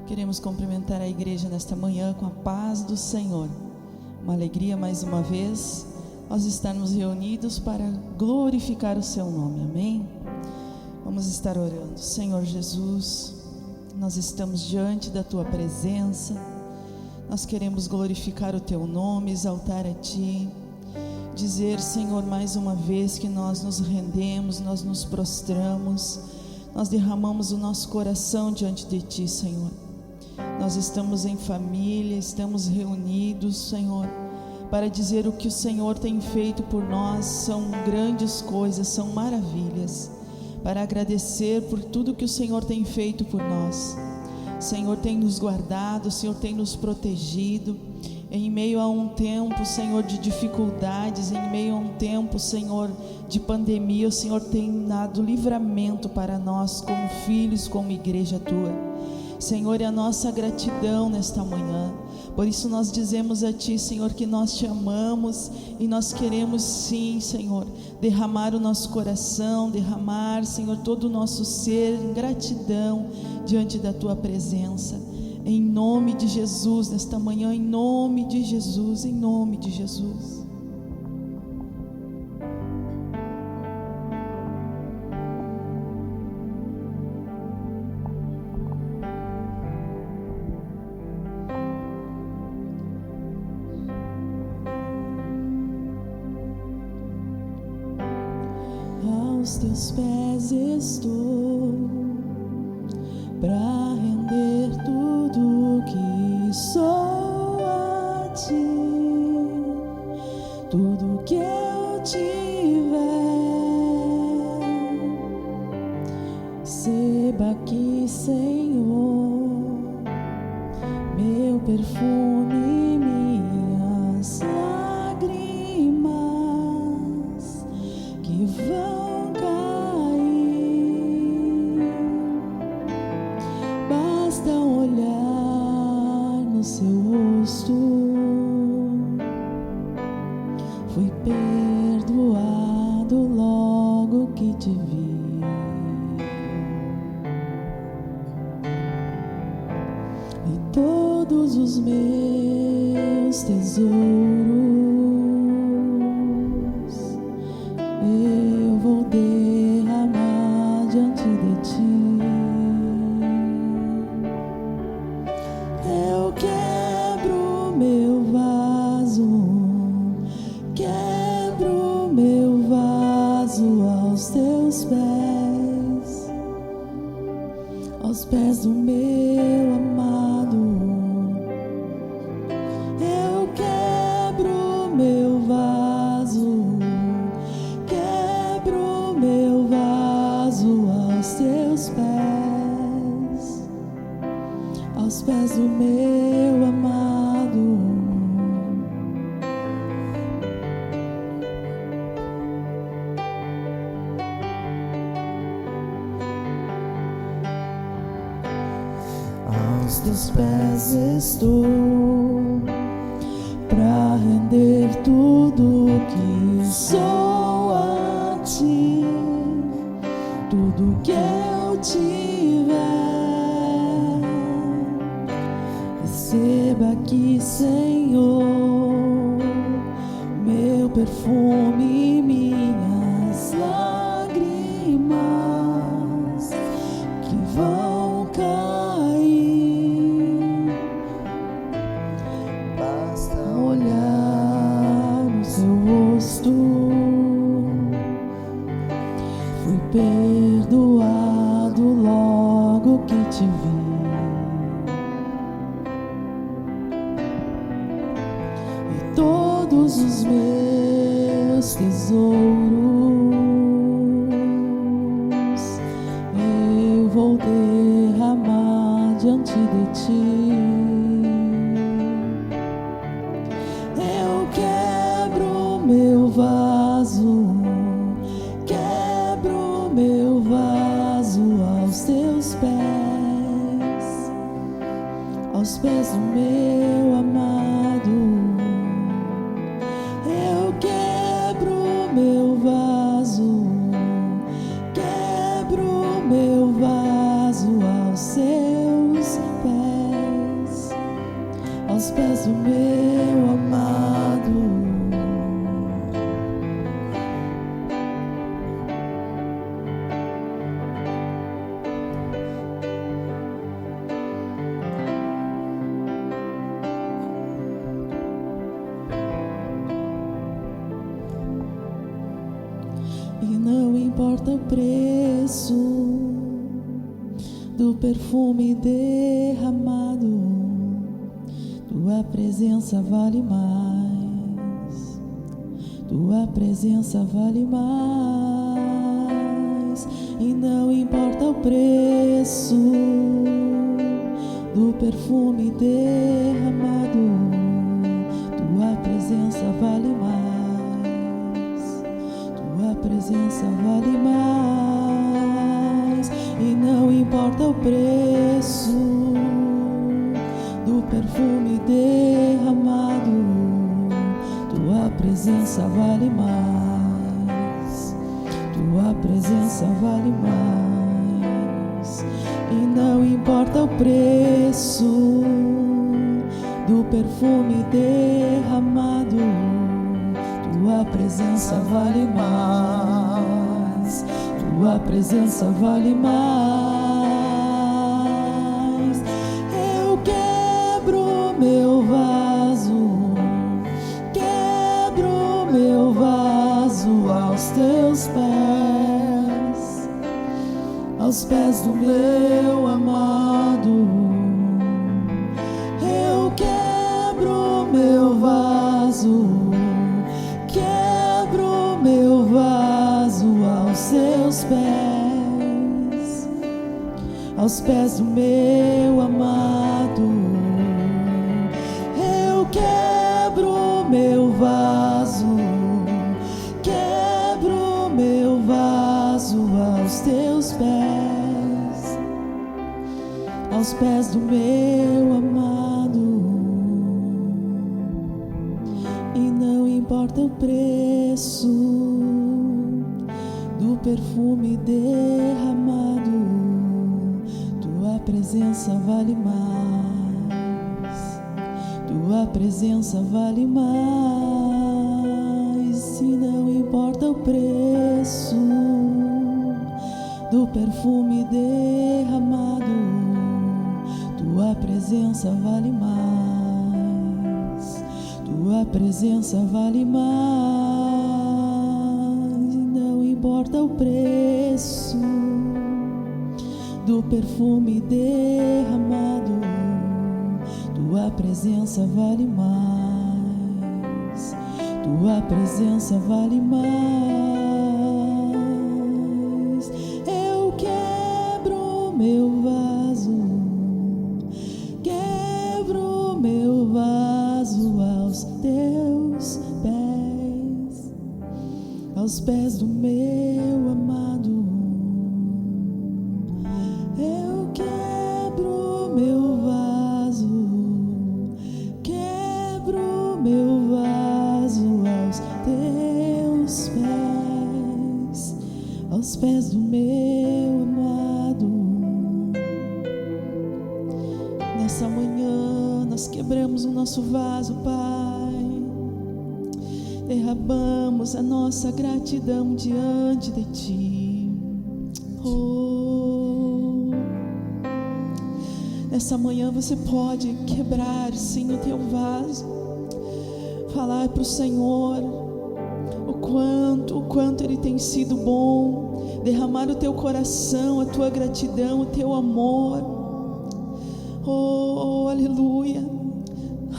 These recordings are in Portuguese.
Queremos cumprimentar a igreja nesta manhã com a paz do Senhor. Uma alegria mais uma vez nós estarmos reunidos para glorificar o seu nome, amém? Vamos estar orando. Senhor Jesus, nós estamos diante da tua presença, nós queremos glorificar o teu nome, exaltar a ti, dizer, Senhor, mais uma vez que nós nos rendemos, nós nos prostramos, nós derramamos o nosso coração diante de ti, Senhor. Nós estamos em família, estamos reunidos, Senhor, para dizer o que o Senhor tem feito por nós. São grandes coisas, são maravilhas, para agradecer por tudo que o Senhor tem feito por nós. O Senhor tem nos guardado, o Senhor tem nos protegido, em meio a um tempo, Senhor, de dificuldades, em meio a um tempo, Senhor, de pandemia, o Senhor tem dado livramento para nós, como filhos, como igreja tua. Senhor, é a nossa gratidão nesta manhã. Por isso nós dizemos a ti, Senhor, que nós te amamos e nós queremos sim, Senhor, derramar o nosso coração, derramar, Senhor, todo o nosso ser em gratidão diante da tua presença. Em nome de Jesus, nesta manhã, em nome de Jesus, em nome de Jesus. Aos teus pés estou, pra render tudo que sou a ti, tudo que eu tiver. Receba aqui, Senhor, meu perfume, minhas lágrimas que vão fui perdoado logo que te vi. E todos os meus tesouros eu vou derramar diante de ti. Eu quebro meu vaso, quebro meu vaso aos teus pés, aos pés do meu amado. Eu quebro meu vaso, quebro meu vaso aos teus pés, aos pés do meu amado. Aos teus pés estou, pra render tudo que sou a ti, tudo que eu tiver. Receba aqui, Senhor, meu perfume, minhas lágrimas que vão cair. Basta olhar no seu rosto, fui perdoado logo que te vi. Todos os meus tesouros eu vou derramar diante de ti. Eu quebro meu vaso, quebro meu vaso aos teus pés, aos pés do meu amado. Meu vaso, quebro meu vaso aos seus pés. pés do meu amado. E não importa o preço do perfume derramado, tua presença vale mais, tua presença vale mais. E não importa o preço do perfume derramado, tua presença vale mais, tua presença vale mais. E não importa o preço do perfume derramado, tua presença vale mais, tua presença vale mais. E não importa o preço do perfume derramado, tua presença vale mais, tua presença vale mais. Eu quebro meu vaso, quebro meu vaso aos teus pés, aos pés do meu amado. Eu quebro meu vaso, quebro meu vaso aos seus pés, aos pés do meu amado. Eu quebro meu vaso, quebro meu vaso aos teus pés, aos pés do meu amado. E não importa o preço do perfume derramado, tua presença vale mais, tua presença vale mais. E não importa o preço do perfume derramado, tua presença vale mais, tua presença vale mais. E não importa o preço do perfume derramado, tua presença vale mais, tua presença vale mais. Eu quebro meu vaso, quebro meu vaso aos teus pés, aos pés do meu amado. Eu quebro meu vaso, quebro meu vaso aos teus pés, aos pés do meu amado. Nessa manhã nós quebramos o nosso vaso, Pai, derramamos a nossa gratidão diante de Ti. Oh, nessa manhã você pode quebrar, sim, o teu vaso, falar para o Senhor o quanto Ele tem sido bom, derramar o teu coração, a tua gratidão, o teu amor. Oh, aleluia,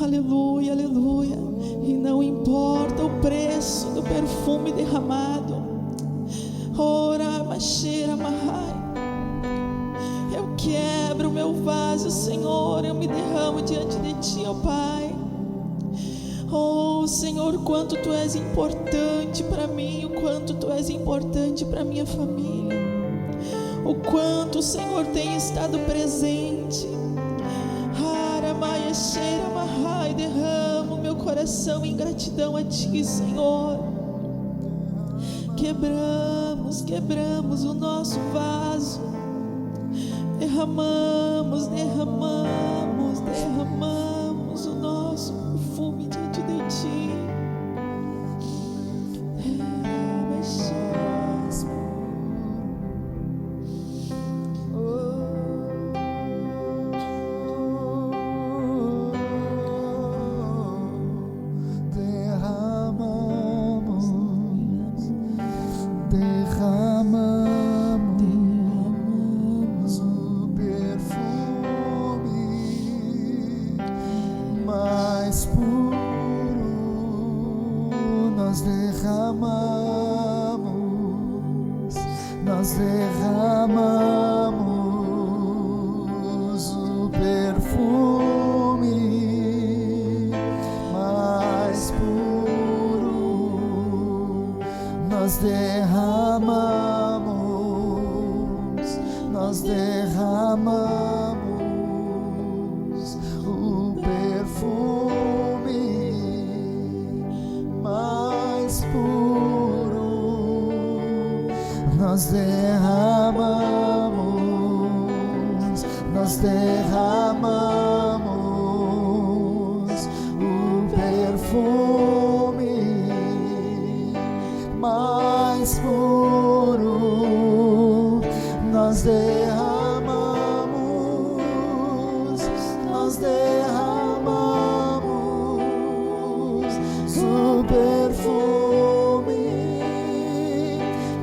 aleluia, aleluia. E não importa o preço do perfume derramado. Ora, macheira, mahai. Eu quebro meu vaso, Senhor, eu me derramo diante de Ti, ó Pai. Oh, Senhor, quanto Tu és importante para mim, o quanto Tu és importante para minha família, o quanto o Senhor tem estado presente. Haramaia, cheira, mahai, derramo meu coração em gratidão a Ti, Senhor. Quebramos o nosso vaso, derramamos o nosso nós derramamos o perfume mais puro, nós derramamos o perfume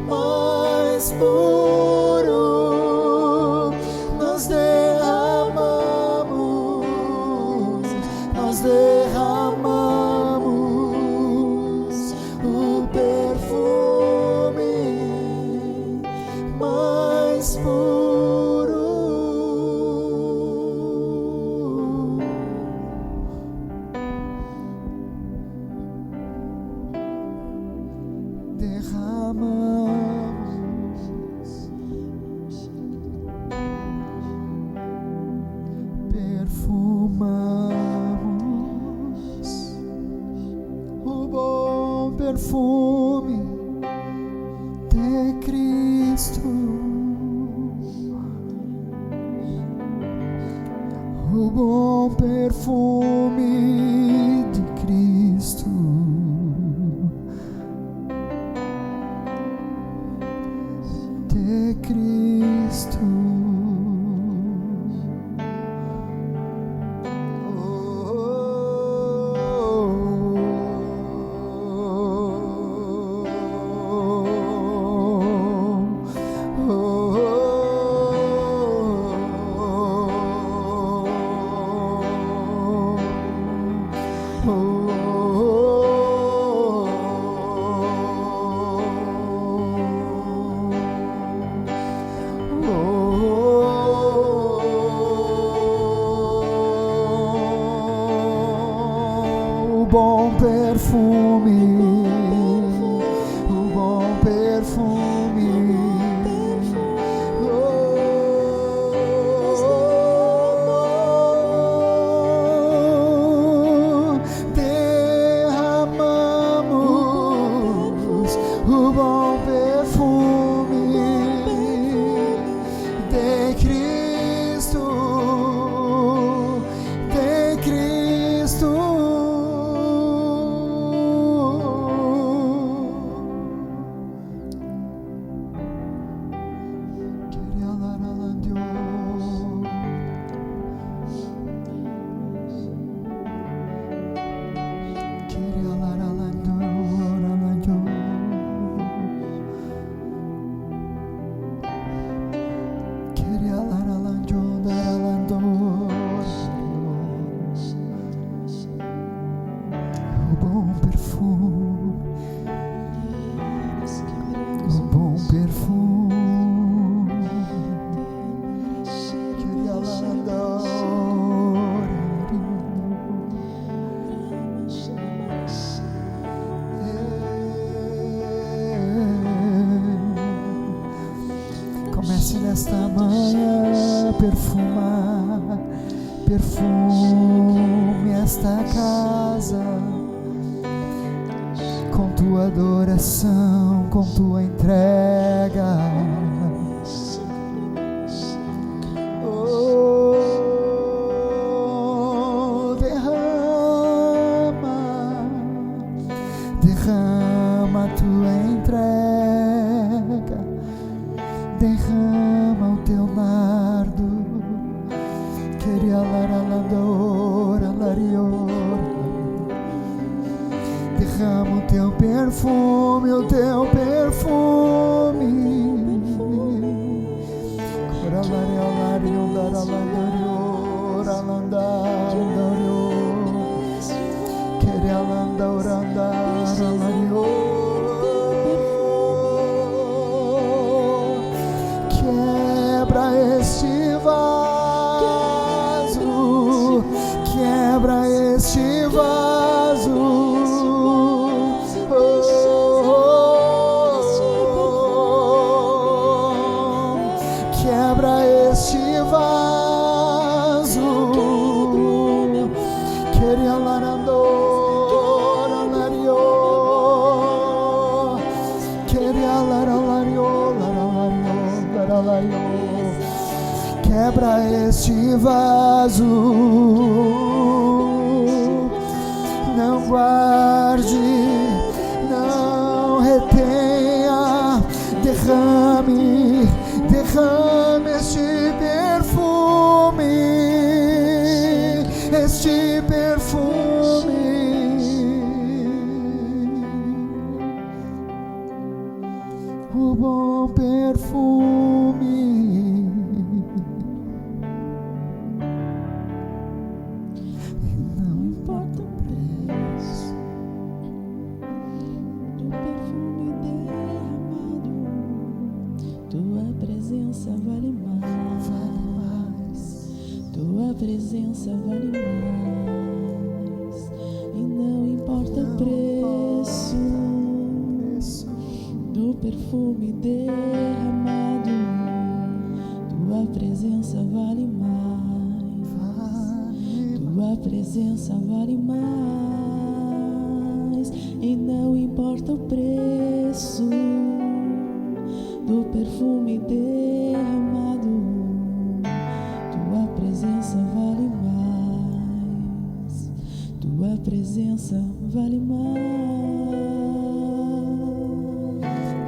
mais puro, nós derramamos o perfume mais puro. Perfumamos o bom perfume de Cristo, o bom perfume de Cristo, de Cristo. O bom perfume, o bom perfume, derramamos o bom perfume de Cristo, de Cristo. Comece nesta manhã a perfume esta casa com tua adoração, com tua entrega. Oh, derrama a tua entrega, derrama o teu nardo, queria laraladora, larior. Derrama o teu perfume, o teu perfume. Coralaria, larion, daralarior, alandarior. Queria landorandar, larior. Quebra este vaso, quebra este vaso. Oh, oh, oh. este vaso. Não guarde, não retenha, derrame este perfume, o bom perfume. Não importa o preço do perfume derramado, tua presença vale mais, tua presença vale mais. E não importa o preço do perfume derramado, tua presença vale mais. Tua presença vale mais. E não importa o preço do perfume derramado, tua presença vale mais. Tua presença vale mais.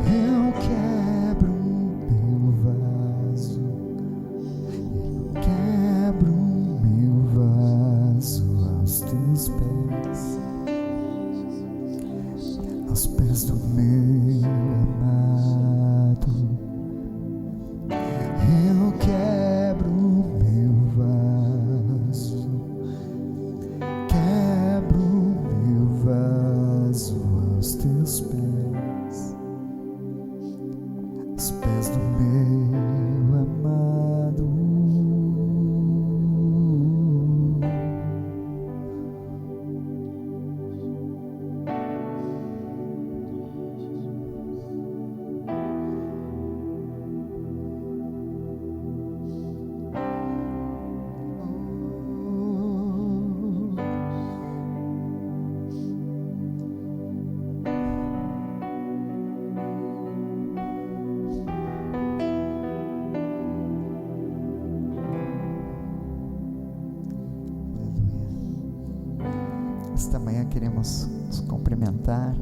Eu quebro meu vaso, quebro meu vaso aos teus pés, aos pés do meu amado. Eu quebro meu vaso, quebro meu vaso aos teus pés, aos pés do meu amado. Esta manhã queremos nos cumprimentar,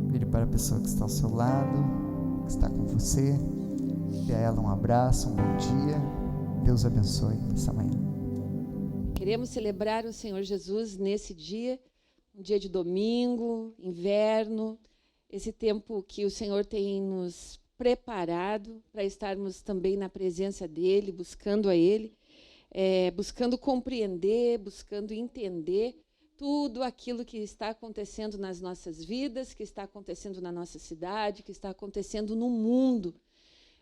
vir para a pessoa que está ao seu lado, que está com você, dê a ela um abraço, um bom dia, Deus abençoe esta manhã. Queremos celebrar o Senhor Jesus nesse dia, um dia de domingo, inverno, esse tempo que o Senhor tem nos preparado para estarmos também na presença dEle, buscando a Ele, buscando compreender, buscando entender tudo aquilo que está acontecendo nas nossas vidas, que está acontecendo na nossa cidade, que está acontecendo no mundo.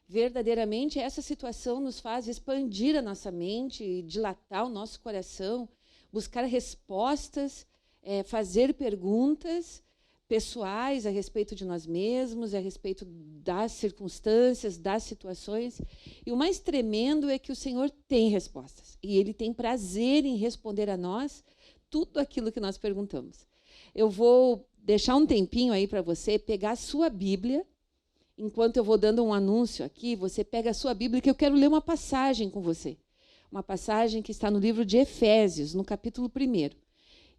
Verdadeiramente, essa situação nos faz expandir a nossa mente, dilatar o nosso coração, buscar respostas, fazer perguntas pessoais a respeito de nós mesmos, a respeito das circunstâncias, das situações. E o mais tremendo é que o Senhor tem respostas. E Ele tem prazer em responder a nós tudo aquilo que nós perguntamos. Eu vou deixar um tempinho aí para você pegar a sua Bíblia. Enquanto eu vou dando um anúncio aqui, você pega a sua Bíblia, que eu quero ler uma passagem com você. Uma passagem que está no livro de Efésios, no capítulo 1.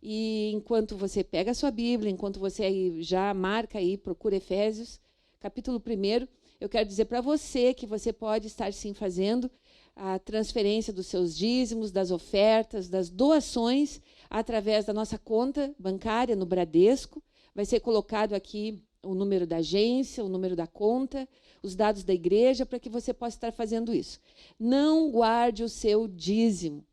E enquanto você pega a sua Bíblia, enquanto você aí já marca aí, procura Efésios, capítulo 1, eu quero dizer para você que você pode estar sim fazendo a transferência dos seus dízimos, das ofertas, das doações, através da nossa conta bancária no Bradesco. Vai ser colocado aqui o número da agência, o número da conta, os dados da igreja, para que você possa estar fazendo isso. Não guarde o seu dízimo.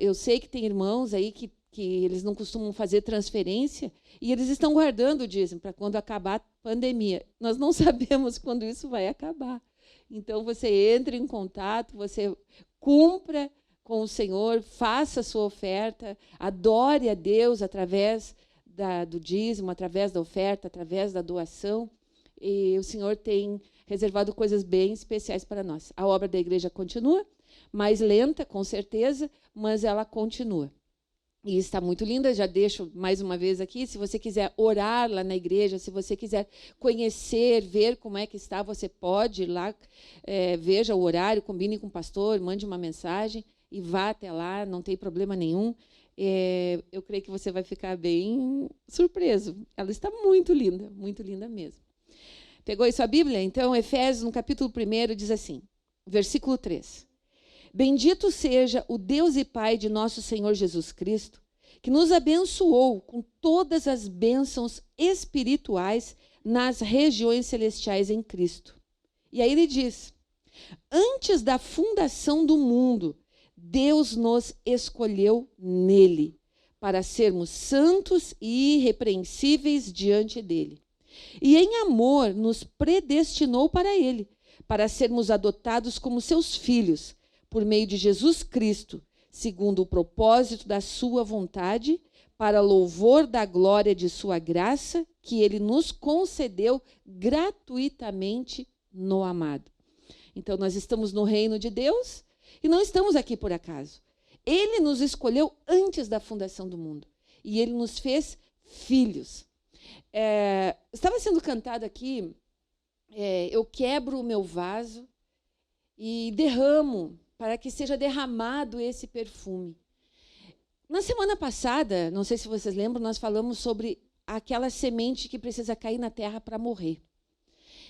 Eu sei que tem irmãos aí que eles não costumam fazer transferência e eles estão guardando o dízimo para quando acabar a pandemia. Nós não sabemos quando isso vai acabar. Então, você entre em contato, você cumpra com o Senhor, faça a sua oferta, adore a Deus através do dízimo, através da oferta, através da doação. E o Senhor tem reservado coisas bem especiais para nós. A obra da igreja continua, mais lenta, com certeza, mas ela continua. E está muito linda, já deixo mais uma vez aqui, se você quiser orar lá na igreja, se você quiser conhecer, ver como é que está, você pode ir lá, veja o horário, combine com o pastor, mande uma mensagem e vá até lá, não tem problema nenhum. Eu creio que você vai ficar bem surpreso. Ela está muito linda mesmo. Pegou isso a Bíblia? Então, Efésios, no capítulo 1, diz assim, versículo 3. Bendito seja o Deus e Pai de nosso Senhor Jesus Cristo, que nos abençoou com todas as bênçãos espirituais nas regiões celestiais em Cristo. E aí ele diz, antes da fundação do mundo, Deus nos escolheu nele, para sermos santos e irrepreensíveis diante dele. E em amor nos predestinou para ele, para sermos adotados como seus filhos, por meio de Jesus Cristo, segundo o propósito da sua vontade, para louvor da glória de sua graça, que ele nos concedeu gratuitamente no amado. Então, nós estamos no reino de Deus e não estamos aqui por acaso. Ele nos escolheu antes da fundação do mundo e ele nos fez filhos. Estava sendo cantado aqui, eu quebro o meu vaso e derramo, para que seja derramado esse perfume. Na semana passada, não sei se vocês lembram, nós falamos sobre aquela semente que precisa cair na terra para morrer.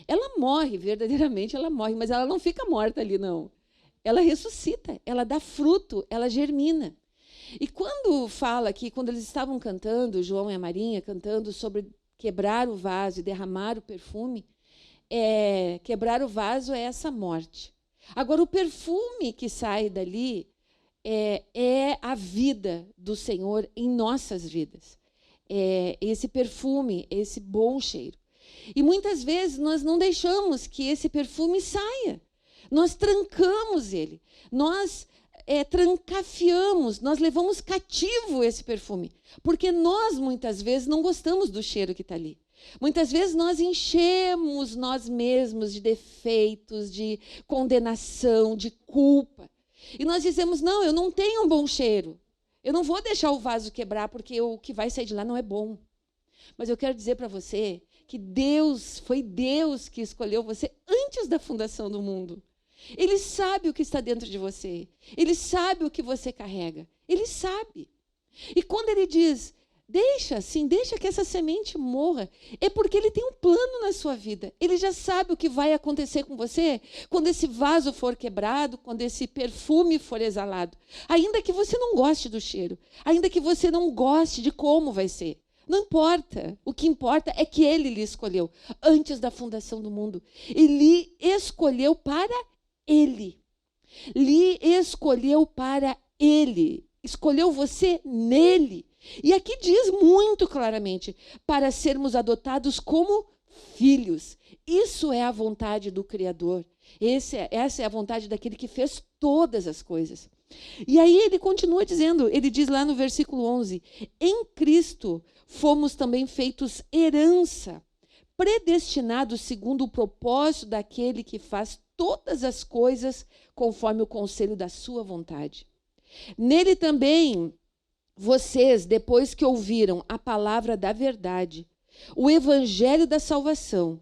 Ela morre, verdadeiramente ela morre, mas ela não fica morta ali, não. Ela ressuscita, ela dá fruto, ela germina. E quando fala aqui, quando eles estavam cantando, João e a Marinha, cantando sobre quebrar o vaso e derramar o perfume, quebrar o vaso é essa morte. Agora, o perfume que sai dali é a vida do Senhor em nossas vidas. Esse perfume, esse bom cheiro. E muitas vezes nós não deixamos que esse perfume saia. Nós trancamos ele. Nós trancafiamos, nós levamos cativo esse perfume. Porque nós, muitas vezes, não gostamos do cheiro que está ali. Muitas vezes nós enchemos nós mesmos de defeitos, de condenação, de culpa. E nós dizemos, não, eu não tenho um bom cheiro. Eu não vou deixar o vaso quebrar porque o que vai sair de lá não é bom. Mas eu quero dizer para você que foi Deus que escolheu você antes da fundação do mundo. Ele sabe o que está dentro de você. Ele sabe o que você carrega. Ele sabe. E quando ele diz, deixa que essa semente morra, é porque ele tem um plano na sua vida. Ele já sabe o que vai acontecer com você quando esse vaso for quebrado, quando esse perfume for exalado. Ainda que você não goste do cheiro, ainda que você não goste de como vai ser. Não importa. O que importa é que ele lhe escolheu antes da fundação do mundo. Ele escolheu para ele. Lhe escolheu para ele. Escolheu você nele. E aqui diz muito claramente, para sermos adotados como filhos. Isso é a vontade do Criador. Essa é a vontade daquele que fez todas as coisas. E aí ele continua dizendo, ele diz lá no versículo 11, em Cristo fomos também feitos herança, predestinados segundo o propósito daquele que faz todas as coisas conforme o conselho da sua vontade. Nele também vocês, depois que ouviram a palavra da verdade, o evangelho da salvação,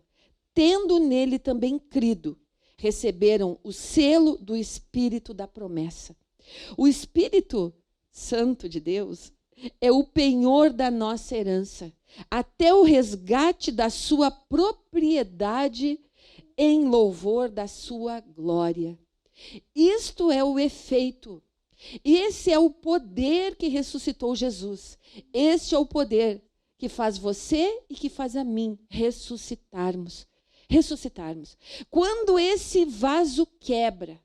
tendo nele também crido, receberam o selo do Espírito da promessa. O Espírito Santo de Deus é o penhor da nossa herança, até o resgate da sua propriedade em louvor da sua glória. Isto é o efeito. Esse é o poder que ressuscitou Jesus. Este é o poder que faz você e que faz a mim ressuscitarmos. Quando esse vaso quebra,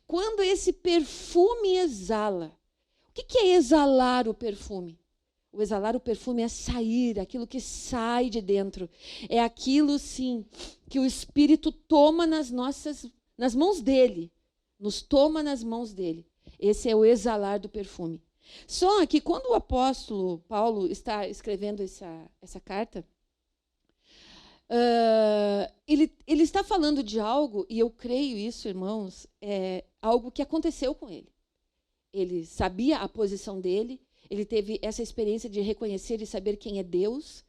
quando esse perfume exala. O que é exalar o perfume? O exalar o perfume é sair, aquilo que sai de dentro. É aquilo, sim, que o Espírito toma nas mãos dele. Nos toma nas mãos dele. Esse é o exalar do perfume. Só que quando o apóstolo Paulo está escrevendo essa carta, ele está falando de algo, e eu creio isso, irmãos, algo que aconteceu com ele. Ele sabia a posição dele, ele teve essa experiência de reconhecer e saber quem é Deus,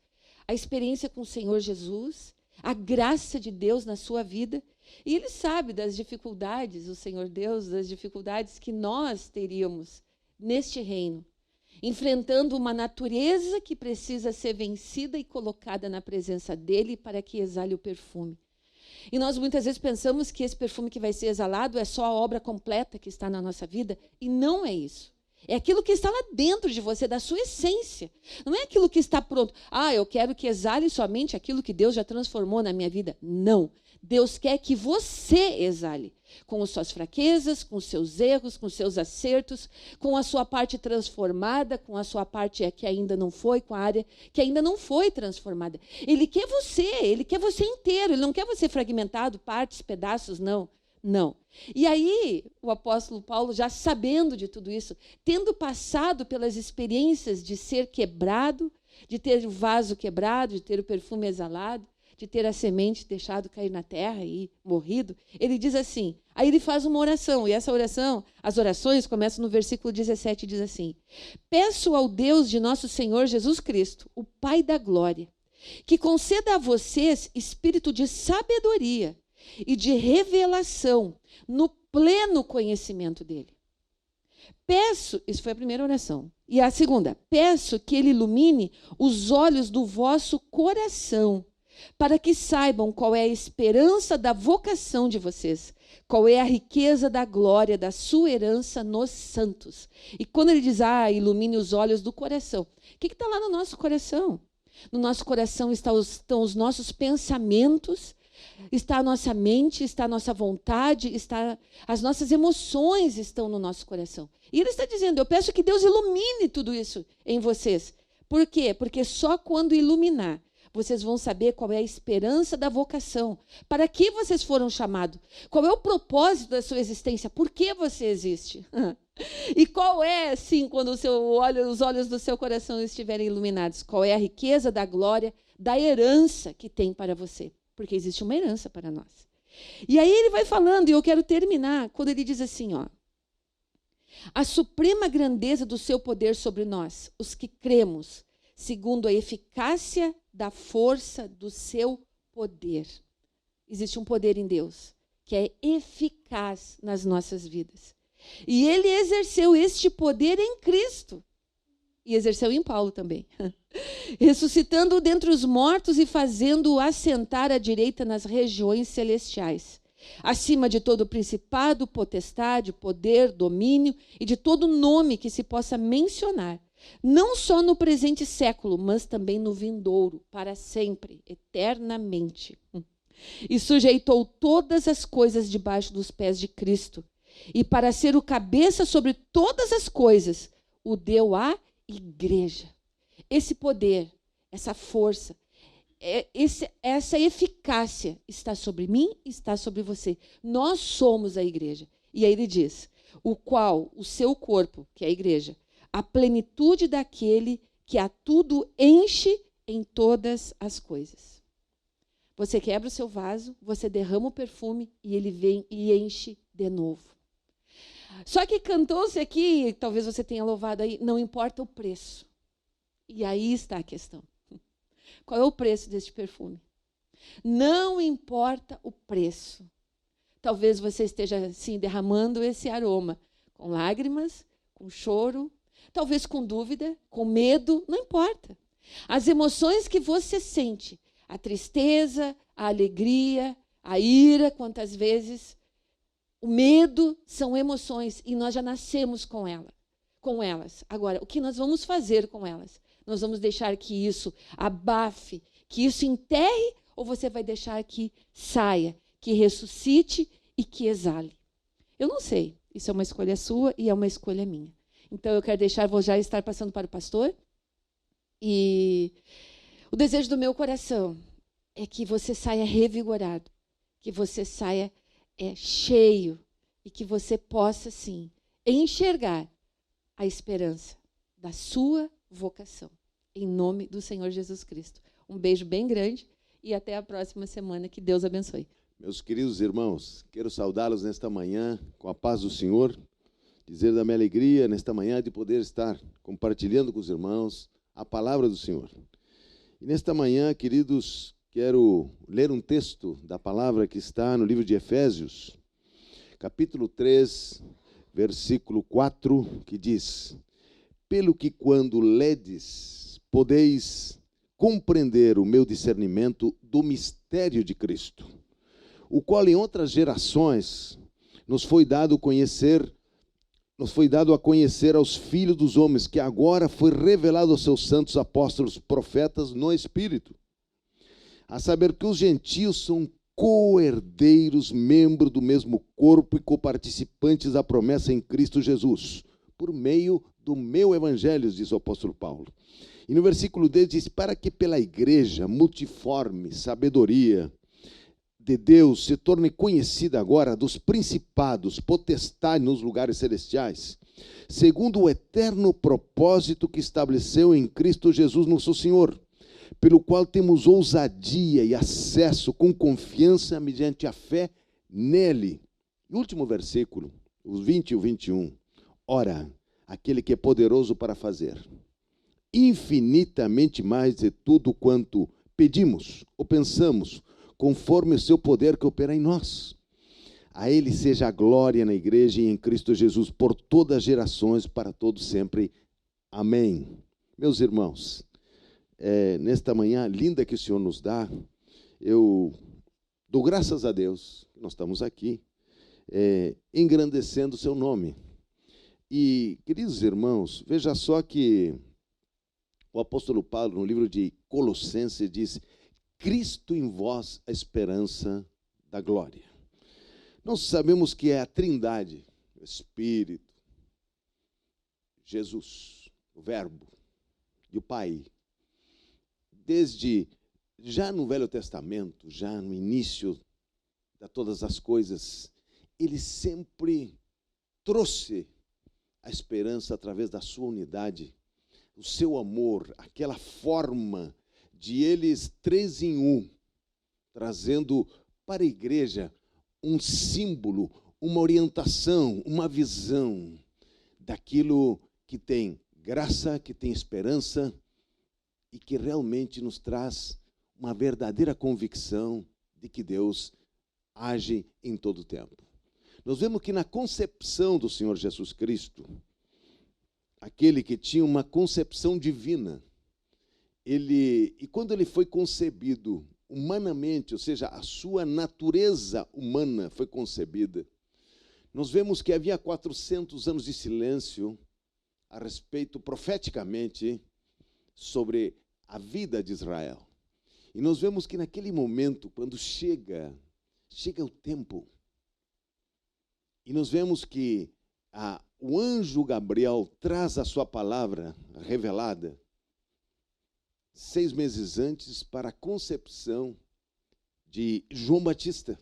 a experiência com o Senhor Jesus, a graça de Deus na sua vida. E ele sabe das dificuldades, o Senhor Deus, das dificuldades que nós teríamos neste reino, enfrentando uma natureza que precisa ser vencida e colocada na presença dele para que exale o perfume. E nós muitas vezes pensamos que esse perfume que vai ser exalado é só a obra completa que está na nossa vida, e não é isso. É aquilo que está lá dentro de você, da sua essência. Não é aquilo que está pronto. Eu quero que exale somente aquilo que Deus já transformou na minha vida. Não. Deus quer que você exale, com as suas fraquezas, com os seus erros, com os seus acertos, com a sua parte transformada, com a sua parte que ainda não foi, com a área que ainda não foi transformada. Ele quer você inteiro, ele não quer você fragmentado, partes, pedaços, não. Não. E aí, o apóstolo Paulo, já sabendo de tudo isso, tendo passado pelas experiências de ser quebrado, de ter o vaso quebrado, de ter o perfume exalado, de ter a semente deixado cair na terra e morrido, ele diz assim, aí ele faz uma oração, e essa oração, as orações começam no versículo 17, diz assim: peço ao Deus de nosso Senhor Jesus Cristo, o Pai da glória, que conceda a vocês espírito de sabedoria e de revelação no pleno conhecimento dele. Peço, isso foi a primeira oração. E a segunda, peço que ele ilumine os olhos do vosso coração, para que saibam qual é a esperança da vocação de vocês, qual é a riqueza da glória da sua herança nos santos. E quando ele diz, ilumine os olhos do coração, o que está lá no nosso coração? No nosso coração estão os nossos pensamentos, está a nossa mente, está a nossa vontade, as nossas emoções estão no nosso coração. E ele está dizendo, eu peço que Deus ilumine tudo isso em vocês. Por quê? Porque só quando iluminar, vocês vão saber qual é a esperança da vocação. Para que vocês foram chamados? Qual é o propósito da sua existência? Por que você existe? E qual é, sim, quando os olhos do seu coração estiverem iluminados? Qual é a riqueza da glória, da herança que tem para você? Porque existe uma herança para nós. E aí ele vai falando, e eu quero terminar, quando ele diz assim, a suprema grandeza do seu poder sobre nós, os que cremos, segundo a eficácia da força do seu poder. Existe um poder em Deus que é eficaz nas nossas vidas. E ele exerceu este poder em Cristo. E exerceu em Paulo também. Ressuscitando-o dentre os mortos e fazendo-o assentar à direita nas regiões celestiais, acima de todo principado, potestade, poder, domínio e de todo nome que se possa mencionar, não só no presente século, mas também no vindouro, para sempre, eternamente. E sujeitou todas as coisas debaixo dos pés de Cristo, e para ser o cabeça sobre todas as coisas, o deu à igreja. Esse poder, essa força, essa eficácia está sobre mim, está sobre você. Nós somos a igreja. E aí ele diz, o qual, o seu corpo, que é a igreja, a plenitude daquele que a tudo enche em todas as coisas. Você quebra o seu vaso, você derrama o perfume e ele vem e enche de novo. Só que cantou-se aqui, talvez você tenha louvado aí, não importa o preço. E aí está a questão. Qual é o preço deste perfume? Não importa o preço. Talvez você esteja assim derramando esse aroma com lágrimas, com choro, talvez com dúvida, com medo, não importa. As emoções que você sente, a tristeza, a alegria, a ira, quantas vezes, o medo são emoções e nós já nascemos com elas. Agora, o que nós vamos fazer com elas? Nós vamos deixar que isso abafe, que isso enterre, ou você vai deixar que saia, que ressuscite e que exale? Eu não sei. Isso é uma escolha sua e é uma escolha minha. Então, eu quero deixar, vou já estar passando para o pastor. E o desejo do meu coração é que você saia revigorado, que você saia cheio e que você possa, sim, enxergar a esperança da sua vocação. Em nome do Senhor Jesus Cristo. Um beijo bem grande e até a próxima semana. Que Deus abençoe. Meus queridos irmãos, quero saudá-los nesta manhã com a paz do Senhor. dizer da minha alegria nesta manhã de poder estar compartilhando com os irmãos a palavra do Senhor. E nesta manhã, queridos, quero ler um texto da palavra que está no livro de Efésios, capítulo 3, versículo 4, que diz: pelo que quando ledes, podeis compreender o meu discernimento do mistério de Cristo, o qual em outras gerações nos foi dado a conhecer aos filhos dos homens, que agora foi revelado aos seus santos apóstolos, profetas no Espírito, a saber que os gentios são co-herdeiros, membros do mesmo corpo e coparticipantes da promessa em Cristo Jesus, por meio do meu evangelho, diz o apóstolo Paulo. E no versículo 10 diz: para que pela igreja multiforme sabedoria de Deus se torne conhecida agora dos principados, potestades nos lugares celestiais, segundo o eterno propósito que estabeleceu em Cristo Jesus nosso Senhor, pelo qual temos ousadia e acesso com confiança mediante a fé nele. E o último versículo, os 20 e o 21. Ora, aquele que é poderoso para fazer infinitamente mais de tudo quanto pedimos ou pensamos, conforme o seu poder que opera em nós. A ele seja a glória na igreja e em Cristo Jesus, por todas as gerações, para todos sempre. Amém. Meus irmãos, nesta manhã linda que o Senhor nos dá, eu dou graças a Deus que nós estamos aqui, engrandecendo o seu nome. E, queridos irmãos, veja só que o apóstolo Paulo, no livro de Colossenses, diz: Cristo em vós, a esperança da glória. Nós sabemos que é a Trindade, o Espírito, Jesus, o Verbo e o Pai. Desde já no Velho Testamento, já no início de todas as coisas, ele sempre trouxe a esperança através da sua unidade, o seu amor, aquela forma de eles três em um, trazendo para a igreja um símbolo, uma orientação, uma visão daquilo que tem graça, que tem esperança e que realmente nos traz uma verdadeira convicção de que Deus age em todo o tempo. Nós vemos que na concepção do Senhor Jesus Cristo, aquele que tinha uma concepção divina, e quando ele foi concebido humanamente, ou seja, a sua natureza humana foi concebida, nós vemos que havia 400 anos de silêncio a respeito, profeticamente, sobre a vida de Israel. E nós vemos que naquele momento, quando chega o tempo, e nós vemos que o anjo Gabriel traz a sua palavra revelada 6 meses antes para a concepção de João Batista,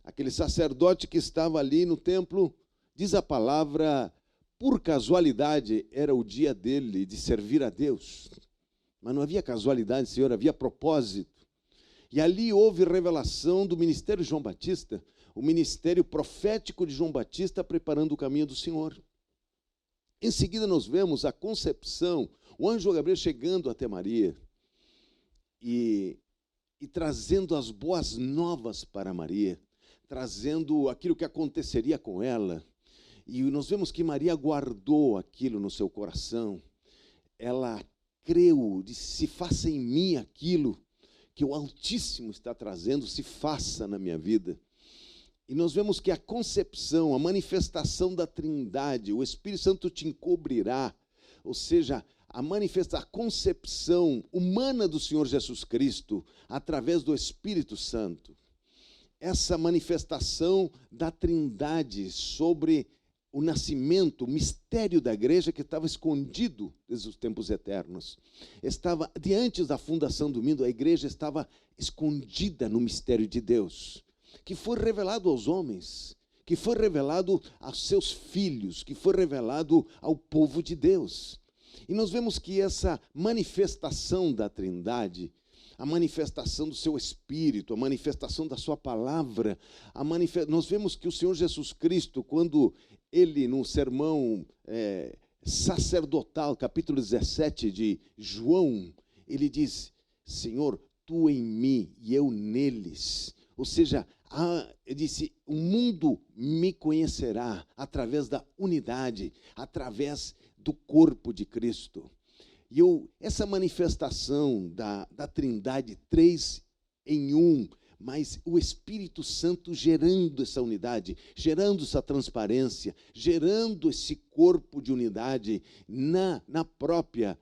aquele sacerdote que estava ali no templo. Diz a palavra, por casualidade, era o dia dele de servir a Deus, mas não havia casualidade, Senhor, havia propósito. E ali houve revelação do ministério de João Batista, o ministério profético de João Batista preparando o caminho do Senhor. Em seguida nós vemos a concepção, o anjo Gabriel chegando até Maria e trazendo as boas novas para Maria, trazendo aquilo que aconteceria com ela. E nós vemos que Maria guardou aquilo no seu coração, ela creu, disse: se faça em mim aquilo que o Altíssimo está trazendo, se faça na minha vida. E nós vemos que a concepção, a manifestação da Trindade, o Espírito Santo te encobrirá, ou seja, a concepção humana do Senhor Jesus Cristo através do Espírito Santo. Essa manifestação da Trindade sobre o nascimento, o mistério da igreja que estava escondido desde os tempos eternos. Estava, diante da fundação do mundo, a igreja estava escondida no mistério de Deus, que foi revelado aos homens, que foi revelado aos seus filhos, que foi revelado ao povo de Deus. E nós vemos que essa manifestação da Trindade, a manifestação do seu Espírito, a manifestação da sua palavra, nós vemos que o Senhor Jesus Cristo, quando ele no sermão sacerdotal, capítulo 17 de João, ele diz: Senhor, tu em mim e eu neles. Ou seja, ele disse: o mundo me conhecerá através da unidade, através do corpo de Cristo. E essa manifestação da Trindade, 3 em 1, mas o Espírito Santo gerando essa unidade, gerando essa transparência, gerando esse corpo de unidade na própria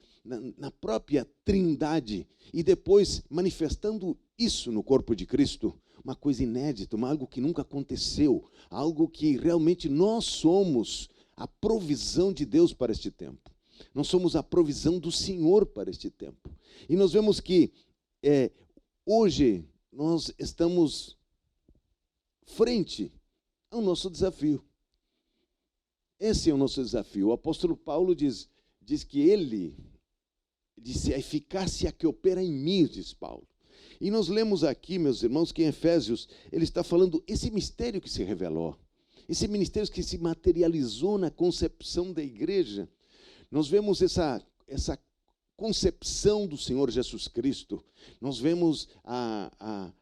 Trindade, e depois manifestando isso no corpo de Cristo, uma coisa inédita, algo que nunca aconteceu, algo que realmente nós somos a provisão de Deus para este tempo. Nós somos a provisão do Senhor para este tempo. E nós vemos que hoje nós estamos frente ao nosso desafio. Esse é o nosso desafio. O apóstolo Paulo diz que ele disse: a eficácia que opera em mim, diz Paulo. E nós lemos aqui, meus irmãos, que em Efésios ele está falando esse mistério que se revelou, esse mistério que se materializou na concepção da igreja. Nós vemos essa concepção do Senhor Jesus Cristo, nós vemos a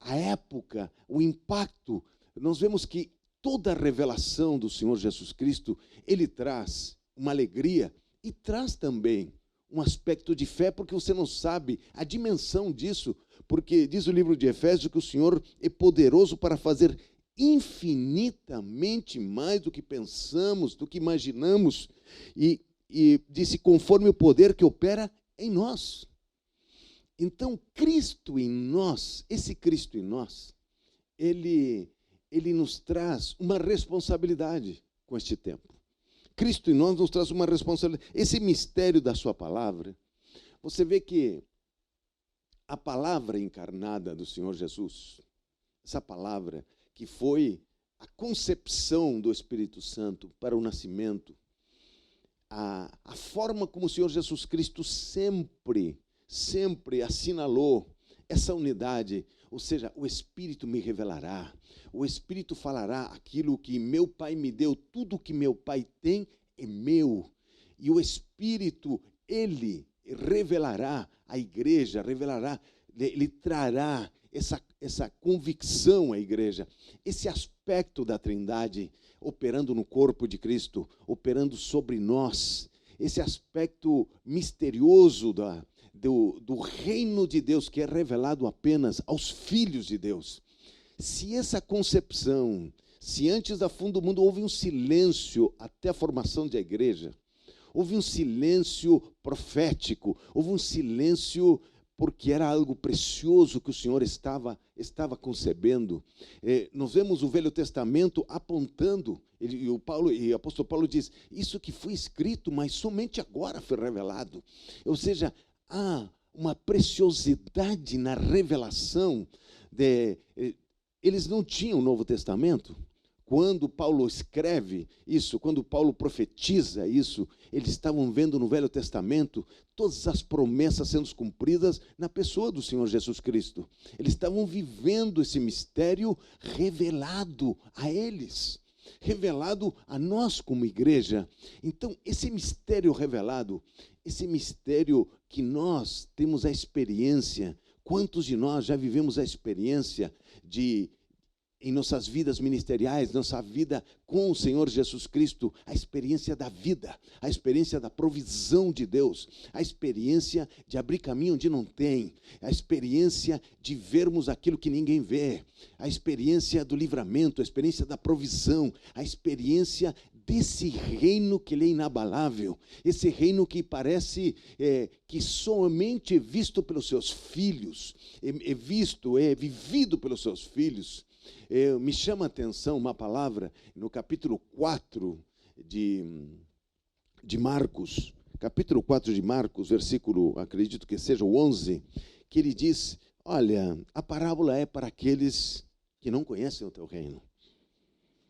época, o impacto, nós vemos que toda a revelação do Senhor Jesus Cristo, ele traz uma alegria e traz também um aspecto de fé, porque você não sabe a dimensão disso, porque diz o livro de Efésios que o Senhor é poderoso para fazer infinitamente mais do que pensamos, do que imaginamos, e disse: conforme o poder que opera em nós. Então, Cristo em nós, esse Cristo em nós, ele nos traz uma responsabilidade com este tempo. Cristo em nós nos traz uma responsabilidade. Esse mistério da sua palavra, você vê que a palavra encarnada do Senhor Jesus, essa palavra que foi a concepção do Espírito Santo para o nascimento, a forma como o Senhor Jesus Cristo sempre assinalou essa unidade, ou seja, o Espírito me revelará, o Espírito falará aquilo que meu Pai me deu, tudo que meu Pai tem é meu, e o Espírito, ele revelará à igreja, ele trará essa convicção à igreja, esse aspecto da Trindade operando no corpo de Cristo, operando sobre nós, esse aspecto misterioso do reino de Deus que é revelado apenas aos filhos de Deus. Se essa concepção, se antes da fundação do mundo houve um silêncio até a formação da igreja, houve um silêncio profético, houve um silêncio porque era algo precioso que o Senhor estava concebendo. Nós vemos o Velho Testamento apontando, e o apóstolo Paulo diz: isso que foi escrito, mas somente agora foi revelado. Ou seja, há uma preciosidade na revelação. Eles não tinham o Novo Testamento. Quando Paulo escreve isso, quando Paulo profetiza isso, eles estavam vendo no Velho Testamento todas as promessas sendo cumpridas na pessoa do Senhor Jesus Cristo. Eles estavam vivendo esse mistério revelado a eles, revelado a nós como igreja. Então, esse mistério revelado, esse mistério que nós temos a experiência, quantos de nós já vivemos a experiência em nossas vidas ministeriais, nossa vida com o Senhor Jesus Cristo, a experiência da vida, a experiência da provisão de Deus, a experiência de abrir caminho onde não tem, a experiência de vermos aquilo que ninguém vê, a experiência do livramento, a experiência da provisão, a experiência desse reino que ele é inabalável, esse reino que parece que somente é visto pelos seus filhos, é vivido pelos seus filhos. Me chama a atenção uma palavra no capítulo 4 de Marcos, capítulo 4 de Marcos, versículo, acredito que seja o 11, que ele diz: olha, a parábola é para aqueles que não conhecem o teu reino,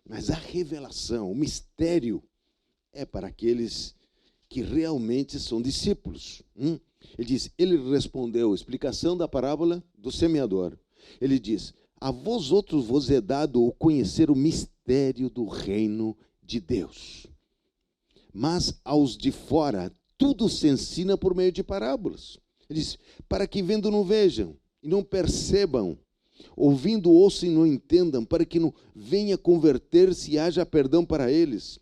mas a revelação, o mistério é para aqueles que realmente são discípulos. Ele diz, ele respondeu, explicação da parábola do semeador, ele diz: a vós outros vos é dado o conhecer o mistério do reino de Deus. Mas aos de fora, tudo se ensina por meio de parábolas. Ele diz, para que vendo não vejam e não percebam, ouvindo ouçam e não entendam, para que não venha converter-se e haja perdão para eles.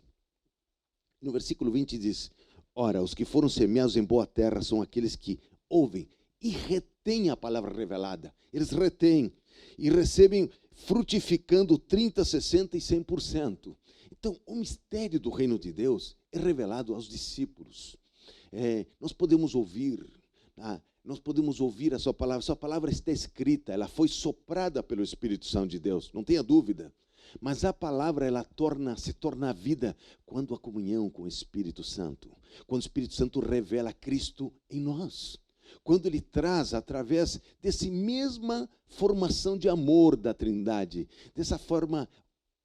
No versículo 20 diz, ora, os que foram semeados em boa terra são aqueles que ouvem e retêm a palavra revelada. Eles retêm e recebem frutificando 30, 60 e 100%. Então, o mistério do reino de Deus é revelado aos discípulos. Nós podemos ouvir a sua palavra está escrita, ela foi soprada pelo Espírito Santo de Deus, não tenha dúvida. Mas a palavra, ela se torna vida quando a comunhão com o Espírito Santo, quando o Espírito Santo revela Cristo em nós. Quando ele traz, através dessa mesma formação de amor da Trindade, dessa forma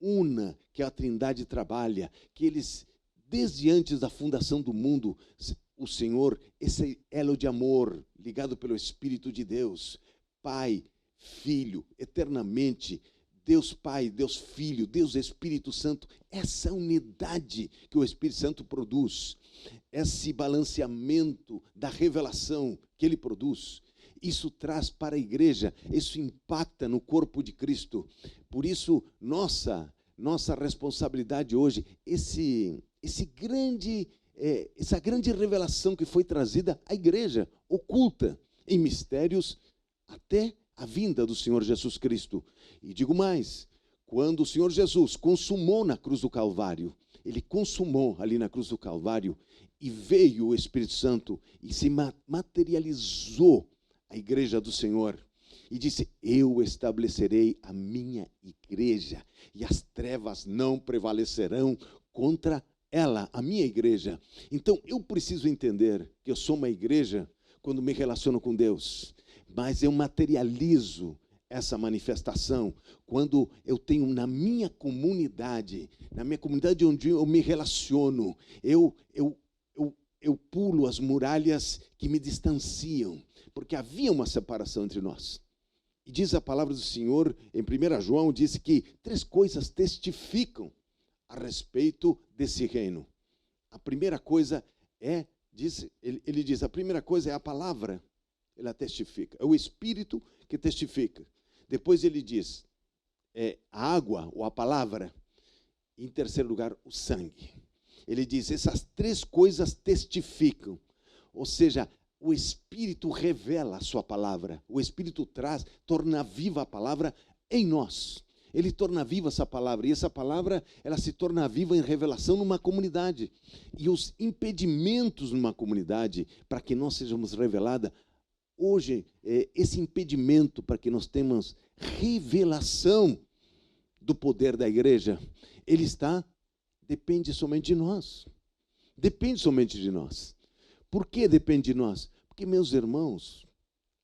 una que a Trindade trabalha, que eles, desde antes da fundação do mundo, o Senhor, esse elo de amor, ligado pelo Espírito de Deus, Pai, Filho, eternamente, Deus Pai, Deus Filho, Deus Espírito Santo, essa unidade que o Espírito Santo produz, esse balanceamento da revelação que ele produz, isso traz para a igreja, isso impacta no corpo de Cristo. Por isso, nossa responsabilidade hoje, essa grande revelação que foi trazida à igreja, oculta em mistérios até a vinda do Senhor Jesus Cristo. E digo mais, quando o Senhor Jesus consumou na cruz do Calvário, ele consumou ali na cruz do Calvário, e veio o Espírito Santo e se materializou a igreja do Senhor, e disse, eu estabelecerei a minha igreja, e as trevas não prevalecerão contra ela, a minha igreja. Então, eu preciso entender que eu sou uma igreja quando me relaciono com Deus, mas eu materializo essa manifestação quando eu tenho na minha comunidade onde eu me relaciono, eu pulo as muralhas que me distanciam, porque havia uma separação entre nós. E diz a palavra do Senhor, em 1 João, diz que 3 coisas testificam a respeito desse reino. A primeira coisa ele diz, a primeira coisa é a palavra, ela testifica, é o Espírito que testifica. Depois ele diz, a água ou a palavra, em terceiro lugar, o sangue. Ele diz, essas 3 coisas testificam, ou seja, o Espírito revela a sua palavra, o Espírito torna viva a palavra em nós. Ele torna viva essa palavra, e essa palavra, ela se torna viva em revelação numa comunidade. E os impedimentos numa comunidade, para que nós sejamos revelados, hoje, esse impedimento para que nós tenhamos revelação do poder da igreja, ele depende somente de nós. Depende somente de nós. Por que depende de nós? Porque, meus irmãos,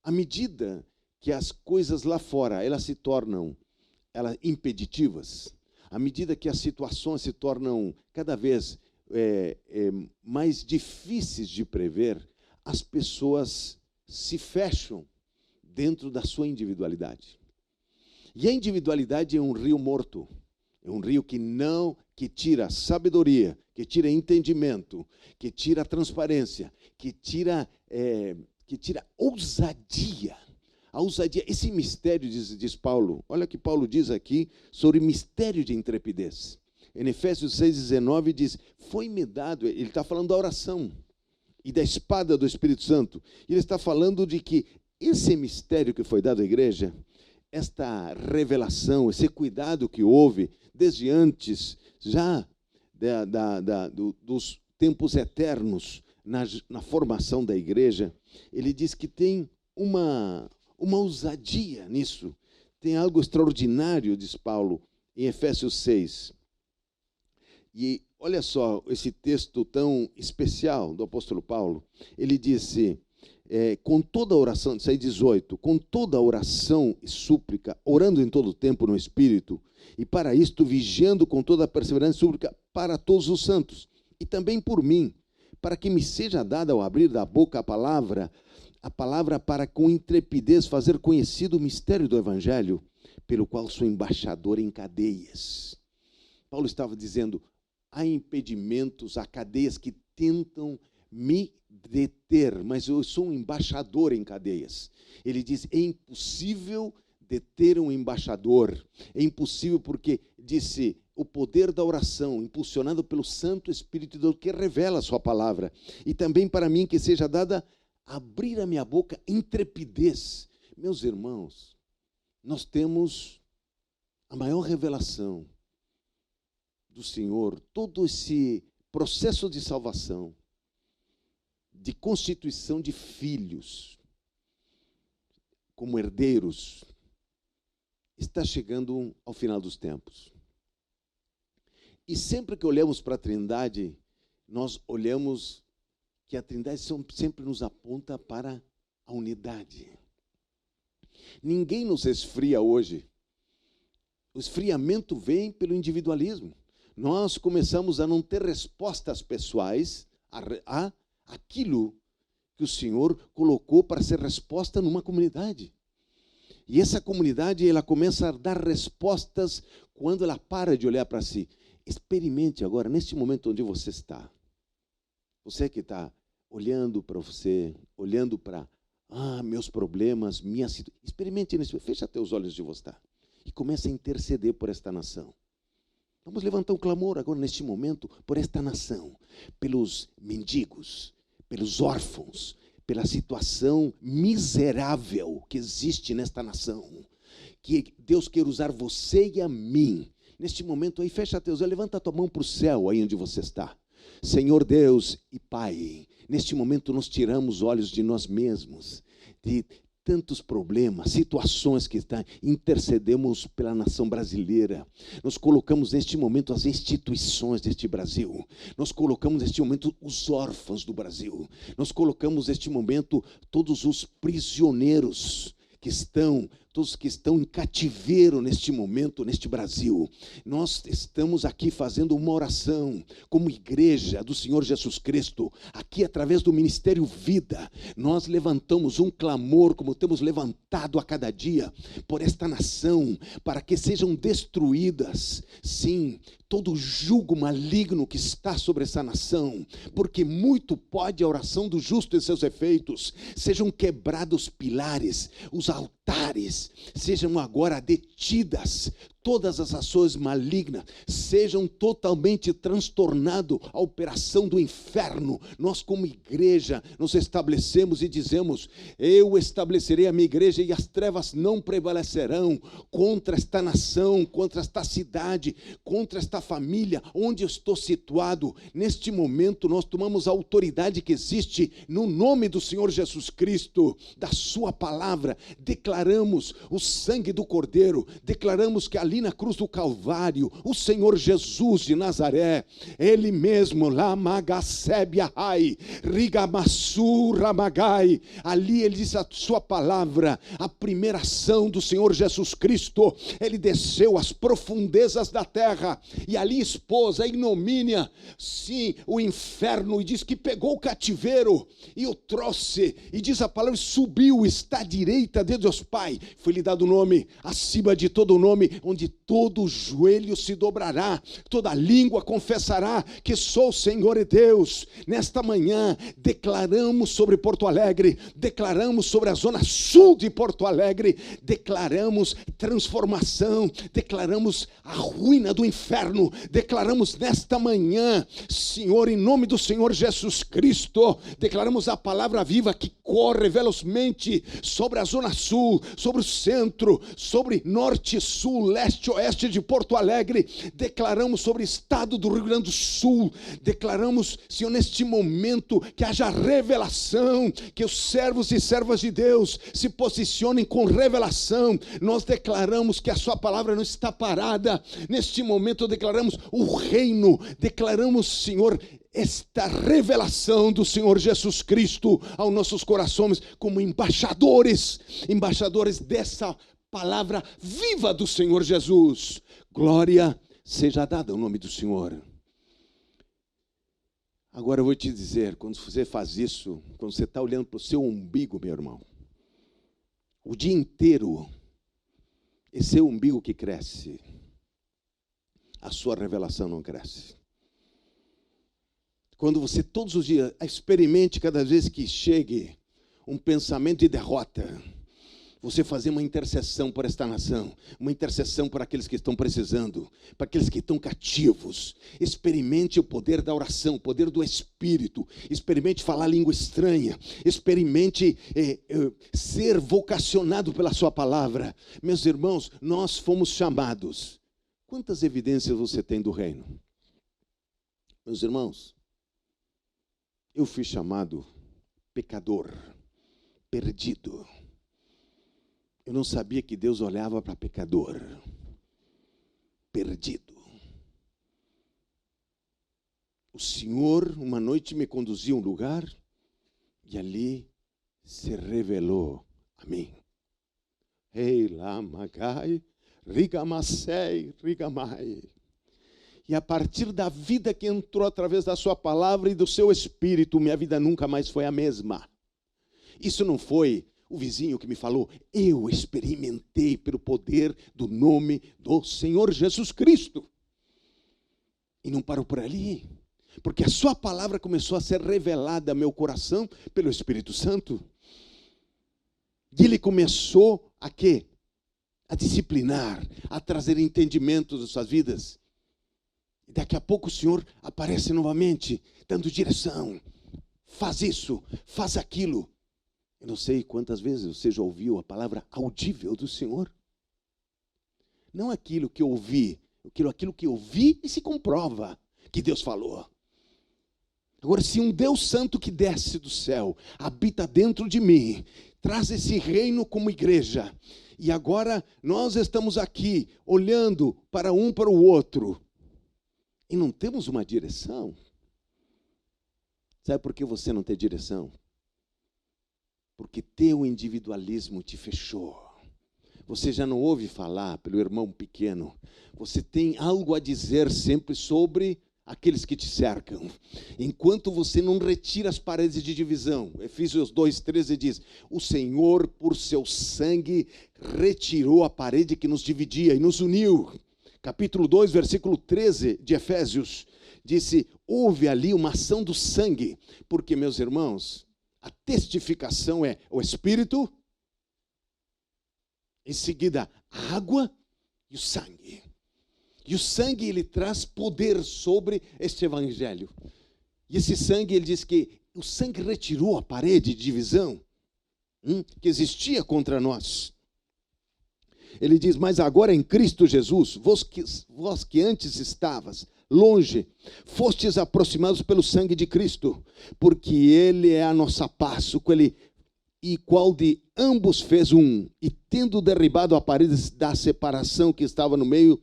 à medida que as coisas lá fora, elas se tornam impeditivas, à medida que as situações se tornam cada vez mais difíceis de prever, as pessoas se fecham dentro da sua individualidade. E a individualidade é um rio morto, é um rio que tira sabedoria, que tira entendimento, que tira transparência, que tira ousadia. A ousadia, esse mistério, diz Paulo, olha o que Paulo diz aqui sobre mistério de intrepidez. Em Efésios 6,19 diz, foi-me dado, ele está falando da oração e da espada do Espírito Santo. Ele está falando de que esse mistério que foi dado à igreja, esta revelação, esse cuidado que houve desde antes, já dos tempos eternos, na formação da igreja, ele diz que tem uma ousadia nisso, tem algo extraordinário, diz Paulo, em Efésios 6. E olha só esse texto tão especial do apóstolo Paulo. Ele disse, com toda oração, isso aí 18, com toda oração e súplica, orando em todo o tempo no Espírito, e para isto vigiando com toda a perseverança e súplica para todos os santos, e também por mim, para que me seja dada ao abrir da boca a palavra para com intrepidez fazer conhecido o mistério do Evangelho, pelo qual sou embaixador em cadeias. Paulo estava dizendo, há impedimentos, há cadeias que tentam me deter, mas eu sou um embaixador em cadeias. Ele diz, é impossível deter um embaixador. É impossível porque, disse, o poder da oração, impulsionado pelo Santo Espírito de Deus, que revela a sua palavra. E também para mim que seja dada abrir a minha boca em trepidez. Meus irmãos, nós temos a maior revelação do Senhor, todo esse processo de salvação, de constituição de filhos, como herdeiros, está chegando ao final dos tempos. E sempre que olhamos para a Trindade, nós olhamos que a Trindade sempre nos aponta para a unidade. Ninguém nos esfria hoje. O esfriamento vem pelo individualismo. Nós começamos a não ter respostas pessoais a aquilo que o Senhor colocou para ser resposta numa comunidade. E essa comunidade, ela começa a dar respostas quando ela para de olhar para si. Experimente agora, neste momento onde você está. Você que está olhando para você, olhando para meus problemas, minha situação. Experimente nesse momento, fecha teus olhos de você está. E comece a interceder por esta nação. Vamos levantar um clamor agora, neste momento, por esta nação, pelos mendigos, pelos órfãos, pela situação miserável que existe nesta nação. Que Deus quer usar você e a mim. Neste momento aí, fecha teus olhos, levanta a tua mão para o céu, aí onde você está. Senhor Deus e Pai, neste momento nós tiramos os olhos de nós mesmos, de tantos problemas, situações que estão, intercedemos pela nação brasileira. Nós colocamos neste momento as instituições deste Brasil. Nós colocamos neste momento os órfãos do Brasil. Nós colocamos neste momento todos os prisioneiros que estão, todos que estão em cativeiro neste momento, neste Brasil. Nós estamos aqui fazendo uma oração como igreja do Senhor Jesus Cristo, aqui através do Ministério Vida. Nós levantamos um clamor, como temos levantado a cada dia, por esta nação, para que sejam destruídas, sim, todo jugo maligno que está sobre essa nação, porque muito pode a oração do justo e seus efeitos. Sejam quebrados pilares, os altares, sejam agora detidas todas as ações malignas, sejam totalmente transtornado a operação do inferno. Nós como igreja nos estabelecemos e dizemos, eu estabelecerei a minha igreja e as trevas não prevalecerão contra esta nação, contra esta cidade, contra esta família onde eu estou situado. Neste momento nós tomamos a autoridade que existe no nome do Senhor Jesus Cristo, da sua palavra, declaramos o sangue do Cordeiro, declaramos que ali na cruz do Calvário, o Senhor Jesus de Nazaré, Ele mesmo, Lamagasebiahai, Rigamassuramagai, ali Ele diz a sua palavra, a primeira ação do Senhor Jesus Cristo, Ele desceu às profundezas da terra, e ali expôs a ignomínia, sim, o inferno, e diz que pegou o cativeiro, e o trouxe, e diz a palavra, subiu, está à direita de Deus Pai, foi-lhe dado o nome, acima de todo nome, onde todo joelho se dobrará, toda língua confessará que sou o Senhor e Deus. Nesta manhã, declaramos sobre Porto Alegre, declaramos sobre a zona sul de Porto Alegre, declaramos transformação, declaramos a ruína do inferno, declaramos nesta manhã, Senhor, em nome do Senhor Jesus Cristo, declaramos a palavra viva que corre velozmente sobre a zona sul, sobre o centro, sobre norte, sul, leste, oeste de Porto Alegre, declaramos sobre o estado do Rio Grande do Sul, declaramos, Senhor, neste momento, que haja revelação, que os servos e servas de Deus se posicionem com revelação. Nós declaramos que a sua palavra não está parada, neste momento declaramos o reino, declaramos, Senhor, esta revelação do Senhor Jesus Cristo aos nossos corações, como embaixadores dessa palavra viva do Senhor Jesus. Glória seja dada ao nome do Senhor. Agora eu vou te dizer, quando você faz isso, quando você está olhando para o seu umbigo, meu irmão, o dia inteiro, esse é o umbigo que cresce, a sua revelação não cresce. Quando você todos os dias experimente, cada vez que chegue um pensamento de derrota, você fazer uma intercessão por esta nação, uma intercessão por aqueles que estão precisando, para aqueles que estão cativos. Experimente o poder da oração, o poder do Espírito. Experimente falar língua estranha. Experimente ser vocacionado pela sua palavra. Meus irmãos, nós fomos chamados. Quantas evidências você tem do reino? Meus irmãos, eu fui chamado pecador, perdido. Eu não sabia que Deus olhava para pecador, perdido. O Senhor, uma noite, me conduziu a um lugar e ali se revelou a mim. Ei, lamagai, rigamasei, rigamai. E a partir da vida que entrou através da sua palavra e do seu Espírito, minha vida nunca mais foi a mesma. Isso não foi o vizinho que me falou, eu experimentei pelo poder do nome do Senhor Jesus Cristo. E não parou por ali, porque a sua palavra começou a ser revelada ao meu coração pelo Espírito Santo. E ele começou a quê? A disciplinar, a trazer entendimento das suas vidas. E daqui a pouco o Senhor aparece novamente, dando direção. Faz isso, faz aquilo. Eu não sei quantas vezes você já ouviu a palavra audível do Senhor. Não aquilo que eu ouvi, aquilo que eu vi e se comprova que Deus falou. Agora, se um Deus santo que desce do céu, habita dentro de mim, traz esse reino como igreja, e agora nós estamos aqui olhando para um para o outro, e não temos uma direção. Sabe por que você não tem direção? Porque teu individualismo te fechou. Você já não ouve falar pelo irmão pequeno. Você tem algo a dizer sempre sobre aqueles que te cercam. Enquanto você não retira as paredes de divisão. Efésios 2:13 diz, o Senhor, por seu sangue, retirou a parede que nos dividia e nos uniu. Capítulo 2, versículo 13 de Efésios, disse, houve ali uma ação do sangue. Porque, meus irmãos, a testificação é o Espírito, em seguida a água e o sangue. E o sangue, ele traz poder sobre este evangelho. E esse sangue, ele diz que o sangue retirou a parede de divisão que existia contra nós. Ele diz, mas agora em Cristo Jesus, vós que antes estavas longe, fostes aproximados pelo sangue de Cristo, porque ele é a nossa paz, e qual de ambos fez um, e tendo derribado a parede da separação que estava no meio,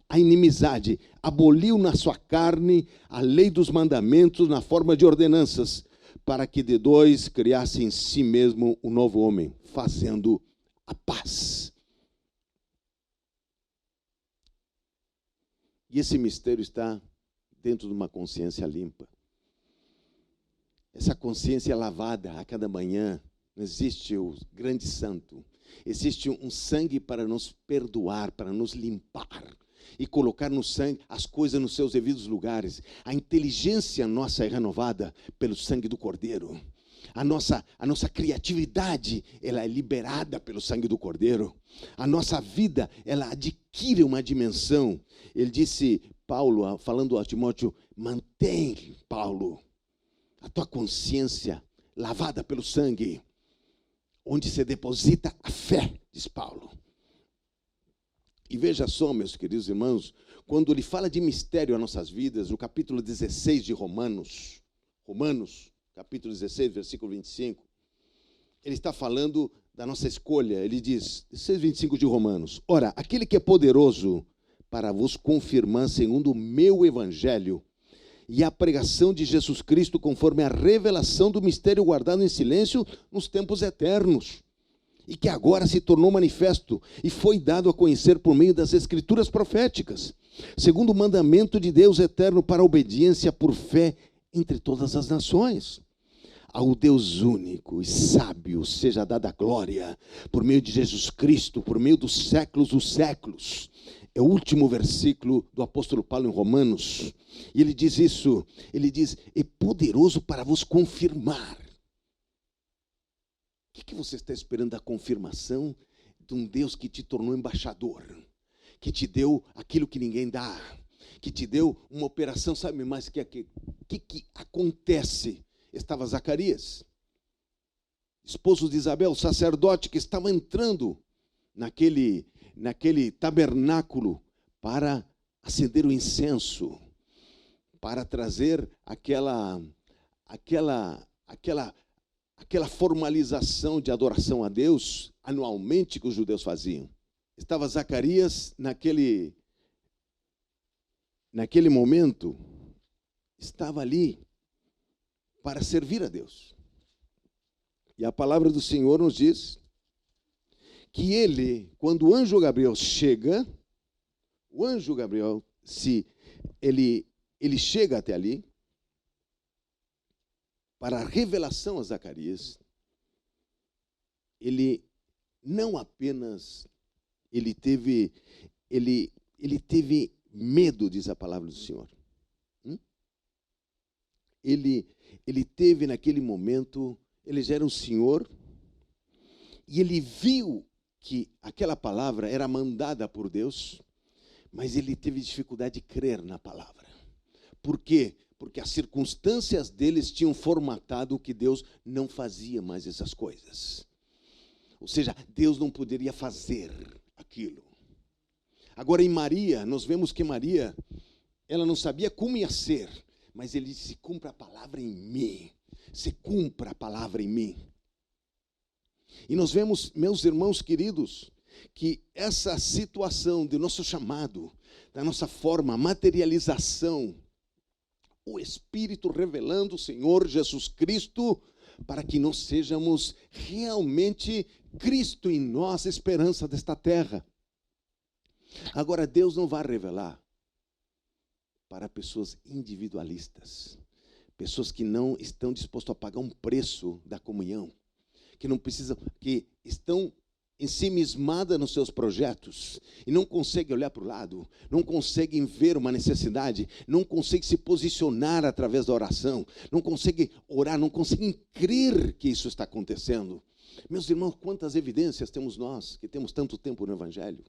a inimizade, aboliu na sua carne a lei dos mandamentos na forma de ordenanças, para que de dois criasse em si mesmo um novo homem, fazendo a paz. E esse mistério está dentro de uma consciência limpa. Essa consciência lavada a cada manhã. Não existe o grande santo. Existe um sangue para nos perdoar, para nos limpar. E colocar no sangue as coisas nos seus devidos lugares. A inteligência nossa é renovada pelo sangue do Cordeiro. A nossa criatividade, ela é liberada pelo sangue do Cordeiro. A nossa vida, ela adquire uma dimensão. Ele disse, Paulo, falando a Timóteo, mantém, Paulo, a tua consciência lavada pelo sangue, onde se deposita a fé, diz Paulo. E veja só, meus queridos irmãos, quando ele fala de mistério às nossas vidas, no capítulo 16 de Romanos, capítulo 16, versículo 25, ele está falando da nossa escolha. Ele diz, 16:25 de Romanos, ora, aquele que é poderoso para vos confirmar segundo o meu evangelho e a pregação de Jesus Cristo conforme a revelação do mistério guardado em silêncio nos tempos eternos, e que agora se tornou manifesto e foi dado a conhecer por meio das escrituras proféticas, segundo o mandamento de Deus eterno para a obediência por fé entre todas as nações. Ao Deus único e sábio seja dada a glória, por meio de Jesus Cristo, por meio dos séculos dos séculos. É o último versículo do apóstolo Paulo em Romanos. E ele diz isso, ele diz, é poderoso para vos confirmar. O que você está esperando da confirmação de um Deus que te tornou embaixador, que te deu aquilo que ninguém dá, que te deu uma operação, sabe mais que aquilo? O que acontece? Estava Zacarias, esposo de Isabel, sacerdote que estava entrando naquele tabernáculo para acender o incenso, para trazer aquela formalização de adoração a Deus anualmente que os judeus faziam. Estava Zacarias naquele momento, estava ali para servir a Deus. E a palavra do Senhor nos diz que ele, quando o anjo Gabriel chega, o anjo Gabriel, ele chega até ali, para a revelação a Zacarias, ele não apenas, ele teve medo, diz a palavra do Senhor. Ele teve naquele momento, ele já era um senhor, e ele viu que aquela palavra era mandada por Deus, mas ele teve dificuldade de crer na palavra. Por quê? Porque as circunstâncias deles tinham formatado que Deus não fazia mais essas coisas. Ou seja, Deus não poderia fazer aquilo. Agora, em Maria, nós vemos que Maria, ela não sabia como ia ser, mas ele disse, cumpra a palavra em mim. Se cumpra a palavra em mim. E nós vemos, meus irmãos queridos, que essa situação do nosso chamado, da nossa forma, materialização, o Espírito revelando o Senhor Jesus Cristo, para que nós sejamos realmente Cristo em nós, esperança desta terra. Agora, Deus não vai revelar para pessoas individualistas, pessoas que não estão dispostas a pagar um preço da comunhão, que não precisam, que estão ensimismadas nos seus projetos e não conseguem olhar para o lado, não conseguem ver uma necessidade, não conseguem se posicionar através da oração, não conseguem orar, não conseguem crer que isso está acontecendo. Meus irmãos, quantas evidências temos nós, que temos tanto tempo no Evangelho?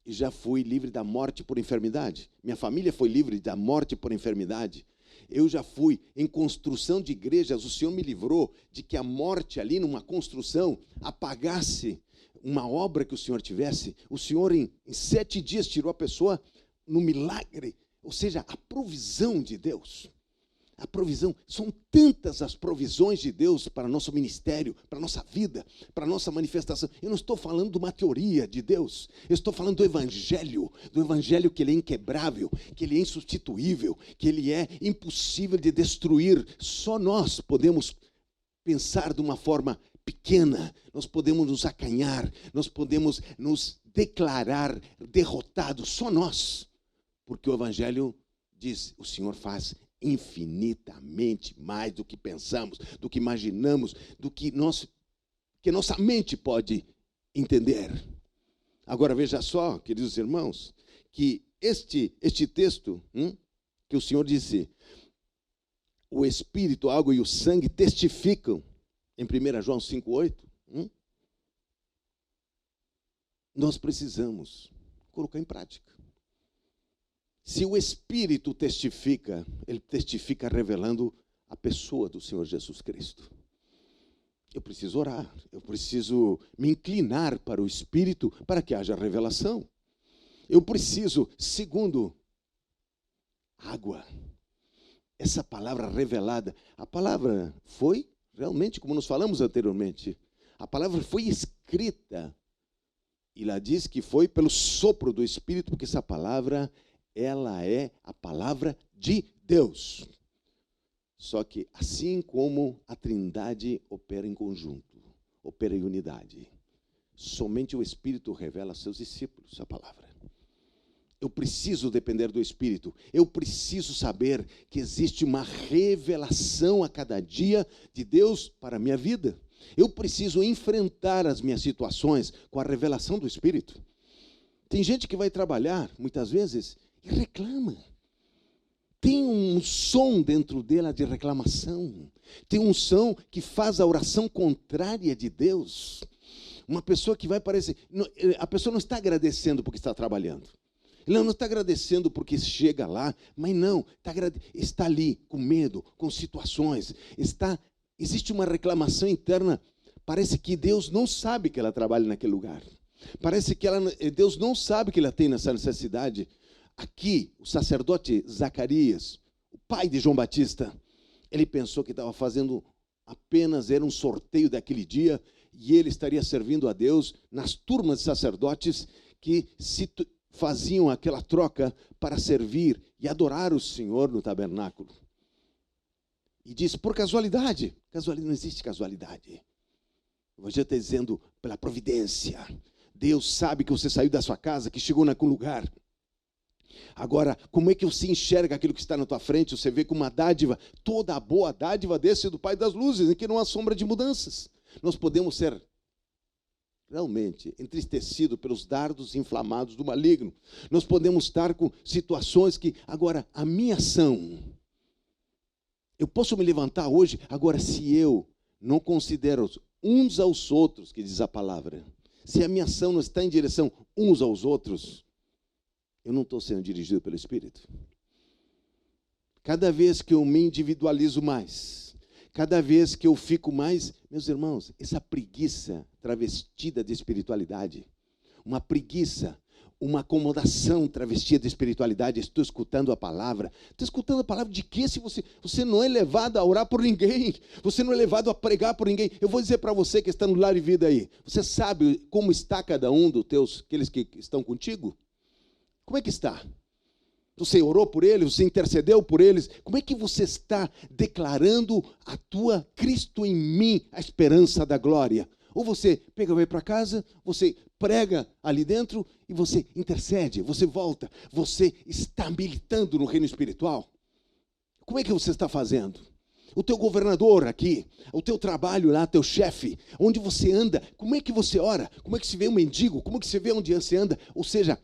E já fui livre da morte por enfermidade. Minha família foi livre da morte por enfermidade. Eu já fui em construção de igrejas, o Senhor me livrou de que a morte ali numa construção apagasse uma obra que o Senhor tivesse. O Senhor em 7 dias tirou a pessoa no milagre, ou seja, a provisão de Deus. A provisão, são tantas as provisões de Deus para nosso ministério, para nossa vida, para nossa manifestação. Eu não estou falando de uma teoria de Deus, eu estou falando do Evangelho que ele é inquebrável, que ele é insubstituível, que ele é impossível de destruir. Só nós podemos pensar de uma forma pequena, nós podemos nos acanhar, nós podemos nos declarar derrotados, só nós, porque o Evangelho diz, o Senhor faz infinitamente mais do que pensamos, do que imaginamos, do que nossa mente pode entender. Agora veja só, queridos irmãos, que este texto, que o Senhor disse, o Espírito, a água e o sangue testificam, em 1 João 5,8, nós precisamos colocar em prática. Se o Espírito testifica, ele testifica revelando a pessoa do Senhor Jesus Cristo. Eu preciso orar, eu preciso me inclinar para o Espírito para que haja revelação. Eu preciso, segundo, água. Essa palavra revelada, a palavra foi realmente, como nós falamos anteriormente, a palavra foi escrita. E lá diz que foi pelo sopro do Espírito, porque essa palavra ela é a palavra de Deus. Só que assim como a Trindade opera em conjunto, opera em unidade, somente o Espírito revela aos seus discípulos a palavra. Eu preciso depender do Espírito. Eu preciso saber que existe uma revelação a cada dia de Deus para a minha vida. Eu preciso enfrentar as minhas situações com a revelação do Espírito. Tem gente que vai trabalhar, muitas vezes, e reclama. Tem um som dentro dela de reclamação. Tem um som que faz a oração contrária de Deus. Uma pessoa que vai parecer... A pessoa não está agradecendo porque está trabalhando. Ela não está agradecendo porque chega lá, mas não, está ali com medo, com situações. Existe uma reclamação interna. Parece que Deus não sabe que ela trabalha naquele lugar. Parece que Deus não sabe que ela tem essa necessidade. Aqui, o sacerdote Zacarias, o pai de João Batista, ele pensou que estava fazendo apenas, era um sorteio daquele dia, e ele estaria servindo a Deus nas turmas de sacerdotes que faziam aquela troca para servir e adorar o Senhor no tabernáculo. E diz, por casualidade. Não existe casualidade. O Evangelho está dizendo, pela providência. Deus sabe que você saiu da sua casa, que chegou naquele lugar. Agora, como é que você enxerga aquilo que está na tua frente? Você vê como uma dádiva, toda a boa dádiva desce do Pai das luzes, em que não há sombra de mudanças. Nós podemos ser realmente entristecidos pelos dardos inflamados do maligno. Nós podemos estar com situações que, agora, a minha ação, eu posso me levantar hoje, agora, se eu não considero uns aos outros, que diz a palavra, se a minha ação não está em direção uns aos outros, eu não estou sendo dirigido pelo Espírito. Cada vez que eu me individualizo mais, cada vez que eu fico mais, meus irmãos, essa preguiça travestida de espiritualidade, uma preguiça, uma acomodação travestida de espiritualidade, estou escutando a palavra. Estou escutando a palavra de quê? Se você não é levado a orar por ninguém, você não é levado a pregar por ninguém. Eu vou dizer para você que está no lar de vida aí, você sabe como está cada um dos teus, aqueles que estão contigo? Como é que está? Você orou por eles, você intercedeu por eles. Como é que você está declarando a tua Cristo em mim, a esperança da glória? Ou você pega, vai para casa, você prega ali dentro e você intercede, você volta, você está militando no reino espiritual. Como é que você está fazendo? O teu governador aqui, o teu trabalho lá, teu chefe, onde você anda, como é que você ora? Como é que se vê um mendigo? Como é que se vê onde você anda? Ou seja,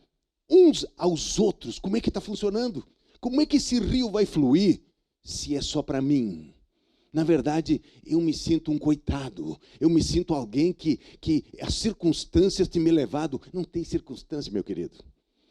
uns aos outros, como é que está funcionando? Como é que esse rio vai fluir se é só para mim? Na verdade, eu me sinto um coitado, eu me sinto alguém que as circunstâncias têm me levado. Não tem circunstância, meu querido.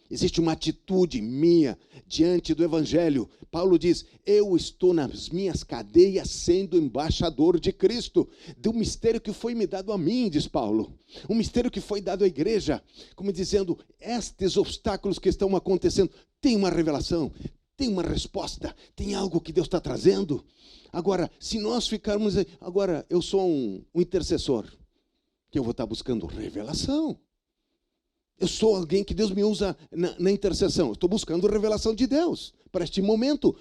Existe uma atitude minha diante do Evangelho. Paulo diz, eu estou nas minhas cadeias sendo embaixador de Cristo, do mistério que foi me dado a mim, diz Paulo. Um mistério que foi dado à igreja, como dizendo, estes obstáculos que estão acontecendo, tem uma revelação, tem uma resposta, tem algo que Deus está trazendo. Agora, se nós ficarmos... Agora, eu sou um intercessor, que eu vou estar buscando revelação. Eu sou alguém que Deus me usa na intercessão. Eu estou buscando revelação de Deus para este momento.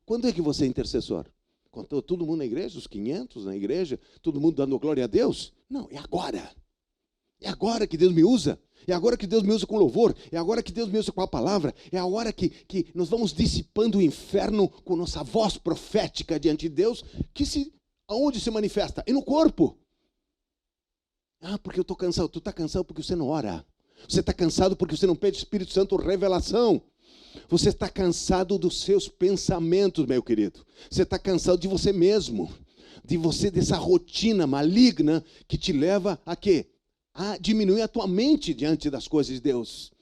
Quando é que você é intercessor? Quando todo mundo na igreja, os 500 na igreja, todo mundo dando glória a Deus? Não, é agora. É agora que Deus me usa. É agora que Deus me usa com louvor. É agora que Deus me usa com a palavra. É a hora que nós vamos dissipando o inferno com nossa voz profética diante de Deus, aonde se manifesta? E no corpo. Ah, porque eu estou cansado. Tu está cansado porque você não ora. Você está cansado porque você não pede Espírito Santo revelação. Você está cansado dos seus pensamentos, meu querido. Você está cansado de você mesmo. Dessa rotina maligna que te leva a quê? A diminuir a tua mente diante das coisas de Deus.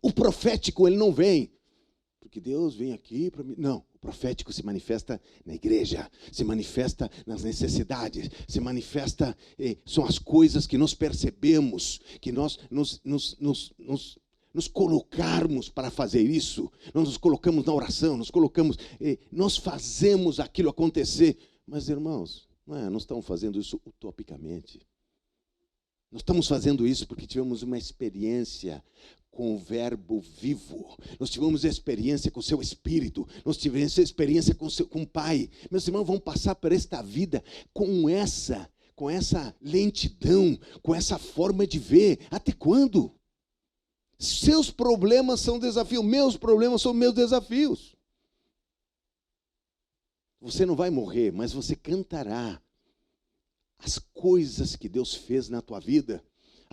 O profético, ele não vem porque Deus vem aqui para mim. Não, o profético se manifesta na igreja, se manifesta nas necessidades, se manifesta, são as coisas que nós percebemos, que nós nos colocarmos para fazer isso. Nós nos colocamos na oração, nós fazemos aquilo acontecer. Mas, irmãos, não estamos fazendo isso utopicamente. Nós estamos fazendo isso porque tivemos uma experiência com o verbo vivo. Nós tivemos experiência com o seu Espírito. Nós tivemos experiência com o Pai. Meus irmãos, vão passar por esta vida com essa lentidão, com essa forma de ver. Até quando? Seus problemas são desafios, meus problemas são meus desafios. Você não vai morrer, mas você cantará as coisas que Deus fez na tua vida,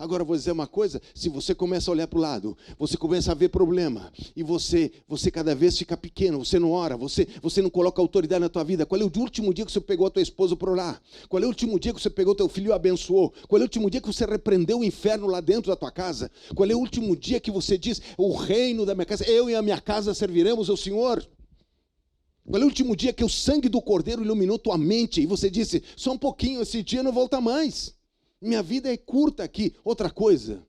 Agora, vou dizer uma coisa, se você começa a olhar para o lado, você começa a ver problema, e você cada vez fica pequeno, você não ora, você não coloca autoridade na tua vida. Qual é o último dia que você pegou a tua esposa para orar? Qual é o último dia que você pegou teu filho e o abençoou? Qual é o último dia que você repreendeu o inferno lá dentro da tua casa? Qual é o último dia que você diz, o reino da minha casa, eu e a minha casa serviremos ao Senhor? Qual é o último dia que o sangue do Cordeiro iluminou tua mente, e você disse, só um pouquinho, esse dia não volta mais? Minha vida é curta aqui. Outra coisa,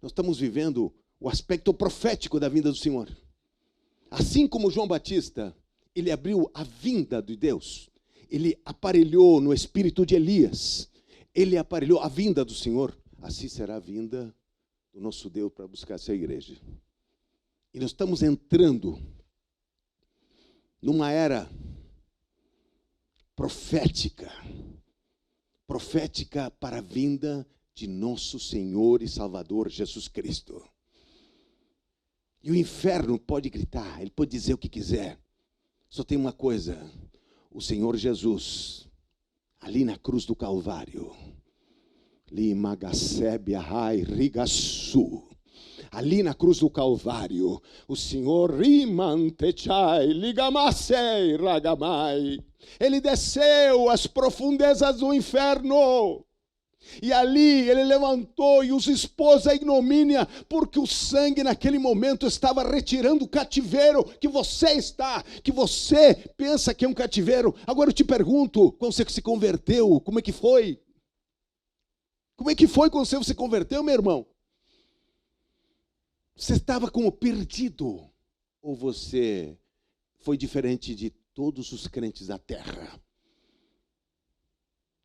nós estamos vivendo o aspecto profético da vinda do Senhor. Assim como João Batista, ele abriu a vinda de Deus. Ele aparelhou no espírito de Elias. Ele aparelhou a vinda do Senhor. Assim será a vinda do nosso Deus para buscar essa igreja. E nós estamos entrando numa era profética para a vinda de nosso Senhor e Salvador Jesus Cristo. E o inferno pode gritar, ele pode dizer o que quiser. Só tem uma coisa, o Senhor Jesus, ali na cruz do Calvário, ali na cruz do Calvário, o Senhor ele desceu às profundezas do inferno. E ali ele levantou e os expôs à ignomínia, porque o sangue naquele momento estava retirando o cativeiro que você pensa que é um cativeiro. Agora eu te pergunto, quando você se converteu, como é que foi? Como é que foi quando você se converteu, meu irmão? Você estava como perdido, ou você foi diferente de todos os crentes da terra?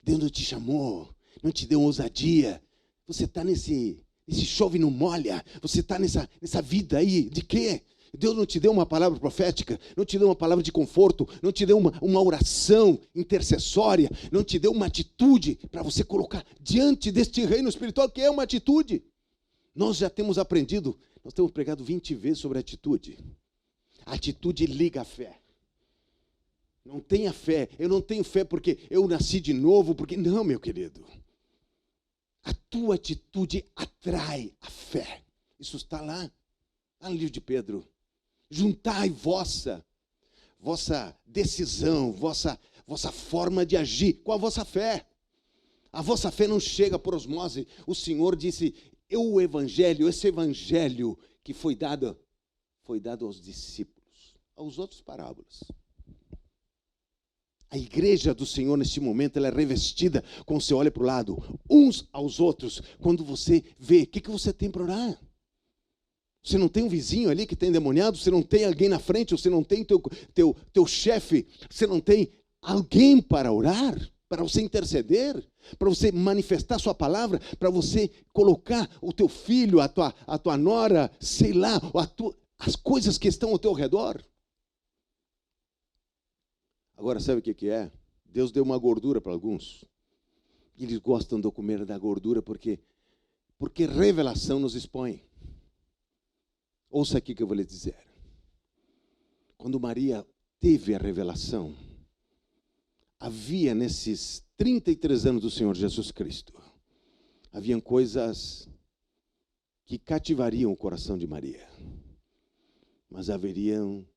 Deus não te chamou, não te deu ousadia. Você está nesse chove não molha. Você está nessa vida aí de quê? Deus não te deu uma palavra profética, não te deu uma palavra de conforto, não te deu uma oração intercessória, não te deu uma atitude para você colocar diante deste reino espiritual, que é uma atitude. Nós já temos aprendido, nós temos pregado 20 vezes sobre atitude. A atitude liga a fé. Não tenha fé. Eu não tenho fé porque eu nasci de novo, porque não, meu querido. A tua atitude atrai a fé. Isso está lá no livro de Pedro. Juntai vossa decisão, vossa forma de agir com a vossa fé. A vossa fé não chega por osmose. O Senhor disse, esse evangelho que foi dado aos discípulos, aos outros parábolas. A igreja do Senhor, neste momento, ela é revestida, quando você olha para o lado, uns aos outros, quando você vê, o que você tem para orar? Você não tem um vizinho ali que tem endemoniado, você não tem alguém na frente, você não tem teu chefe, você não tem alguém para orar, para você interceder, para você manifestar sua palavra, para você colocar o teu filho, a tua nora, sei lá, as coisas que estão ao teu redor. Agora, sabe o que é? Deus deu uma gordura para alguns. Eles gostam de comer da gordura porque revelação nos expõe. Ouça aqui que eu vou lhe dizer. Quando Maria teve a revelação, havia nesses 33 anos do Senhor Jesus Cristo, haviam coisas que cativariam o coração de Maria. Mas haveriam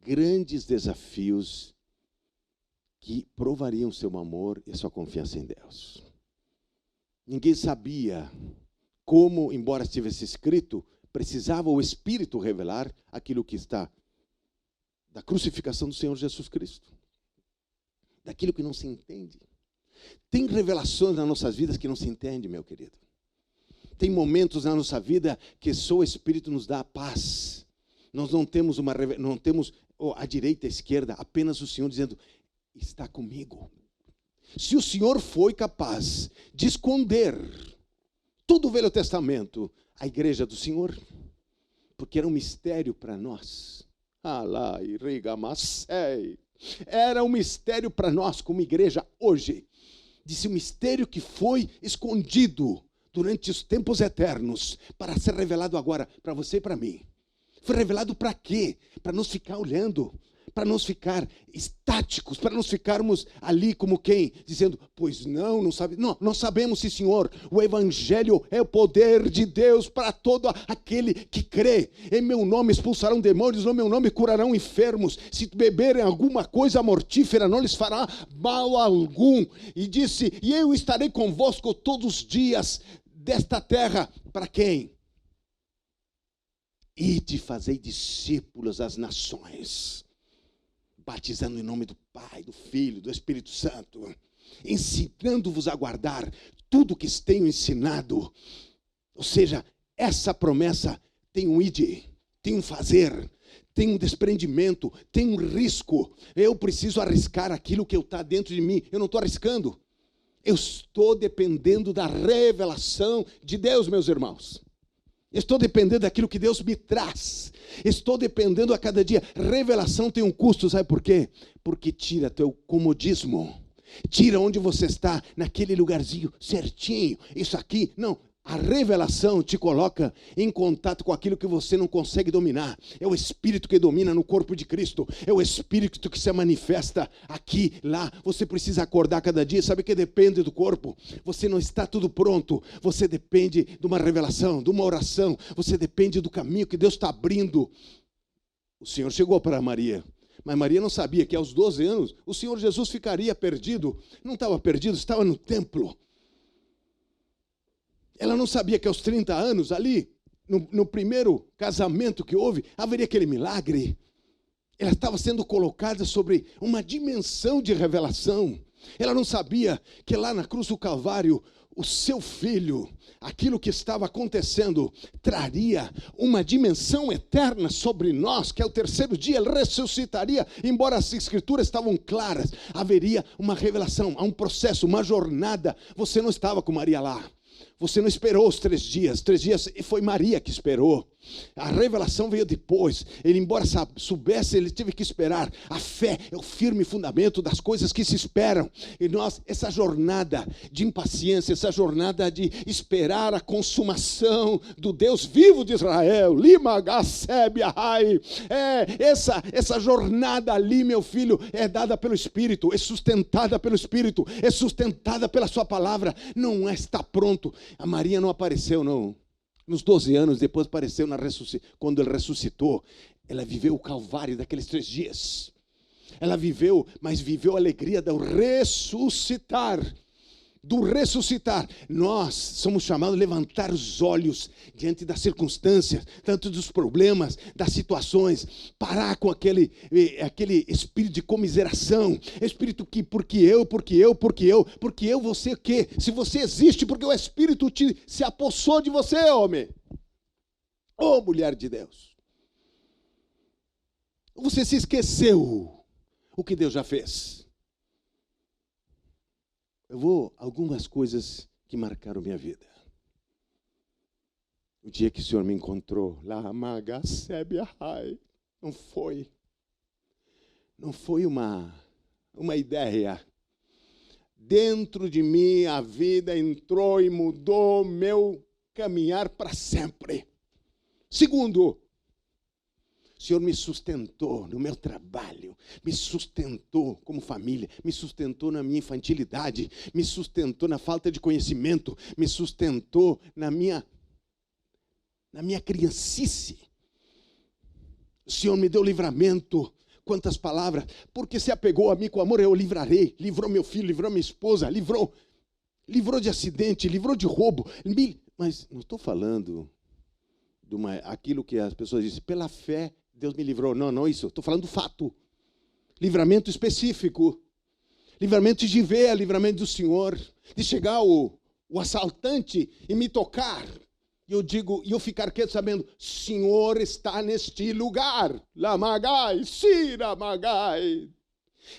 grandes desafios que provariam seu amor e sua confiança em Deus. Ninguém sabia como, embora estivesse escrito, precisava o Espírito revelar aquilo que está da crucificação do Senhor Jesus Cristo. Daquilo que não se entende. Tem revelações nas nossas vidas que não se entende, meu querido. Tem momentos na nossa vida que só o Espírito nos dá a paz. Nós não temos a direita e a esquerda, apenas o Senhor dizendo, está comigo. Se o Senhor foi capaz de esconder todo o Velho Testamento, a igreja do Senhor, porque era um mistério para nós. Era um mistério para nós como igreja hoje. Disse o mistério que foi escondido durante os tempos eternos para ser revelado agora para você e para mim. Foi revelado para quê? Para nos ficar olhando, para não ficar estáticos, para não ficarmos ali como quem? Dizendo, pois não sabe. Não, nós sabemos, sim, Senhor, o Evangelho é o poder de Deus para todo aquele que crê. Em meu nome expulsarão demônios, no meu nome curarão enfermos. Se beberem alguma coisa mortífera, não lhes fará mal algum. E disse, e eu estarei convosco todos os dias desta terra. Para quem? Ide, fazei discípulos às nações, batizando em nome do Pai, do Filho, do Espírito Santo, ensinando-vos a guardar tudo que tenho ensinado. Ou seja, essa promessa tem um ide, tem um fazer, tem um desprendimento, tem um risco. Eu preciso arriscar aquilo que está dentro de mim. Eu não estou arriscando. Eu estou dependendo da revelação de Deus, meus irmãos. Estou dependendo daquilo que Deus me traz. Estou dependendo a cada dia. Revelação tem um custo, sabe por quê? Porque tira teu comodismo. Tira onde você está, naquele lugarzinho certinho. Isso aqui, não. A revelação te coloca em contato com aquilo que você não consegue dominar. É o Espírito que domina no corpo de Cristo. É o Espírito que se manifesta aqui, lá. Você precisa acordar cada dia. Sabe que depende do corpo. Você não está tudo pronto. Você depende de uma revelação, de uma oração. Você depende do caminho que Deus está abrindo. O Senhor chegou para Maria. Mas Maria não sabia que aos 12 anos o Senhor Jesus ficaria perdido. Não estava perdido, estava no templo. Ela não sabia que aos 30 anos, ali, no primeiro casamento que houve, haveria aquele milagre. Ela estava sendo colocada sobre uma dimensão de revelação. Ela não sabia que lá na cruz do Calvário, o seu filho, aquilo que estava acontecendo, traria uma dimensão eterna sobre nós, que ao terceiro dia ele ressuscitaria, embora as escrituras estavam claras, haveria uma revelação, há um processo, uma jornada. Você não estava com Maria lá. Você não esperou os 3 dias. 3 dias foi Maria que esperou. A revelação veio depois. Ele, embora soubesse, ele teve que esperar. A fé é o firme fundamento das coisas que se esperam. E nós, essa jornada de impaciência, essa jornada de esperar a consumação do Deus vivo de Israel, essa jornada ali, meu filho, é dada pelo Espírito, é sustentada pelo Espírito, é sustentada pela sua palavra. Não está pronto. A Maria não apareceu, não. Nos 12 anos, depois apareceu quando ele ressuscitou. Ela viveu o calvário daqueles 3 dias. Ela viveu, mas viveu a alegria do ressuscitar. Do ressuscitar. Nós somos chamados a levantar os olhos diante das circunstâncias, tanto dos problemas, das situações, parar com aquele espírito de comiseração, espírito que porque eu, você o quê? Se você existe, porque o Espírito se apossou de você, homem. Ô, mulher de Deus. Você se esqueceu o que Deus já fez. Algumas coisas que marcaram minha vida. O dia que o Senhor me encontrou, não foi uma ideia. Dentro de mim a vida entrou e mudou meu caminhar para sempre. Segundo, o Senhor me sustentou no meu trabalho, me sustentou como família, me sustentou na minha infantilidade, me sustentou na falta de conhecimento, me sustentou na minha criancice. O Senhor me deu livramento. Quantas palavras, porque se apegou a mim com amor, eu o livrarei. Livrou meu filho, livrou minha esposa, livrou de acidente, livrou de roubo. Mas não estou falando de aquilo que as pessoas dizem, pela fé Deus me livrou. Não isso. Estou falando do fato. Livramento específico. Livramento de ver, livramento do Senhor. De chegar o assaltante e me tocar. E eu ficar quieto sabendo, Senhor está neste lugar. Lamagai, Siramagai.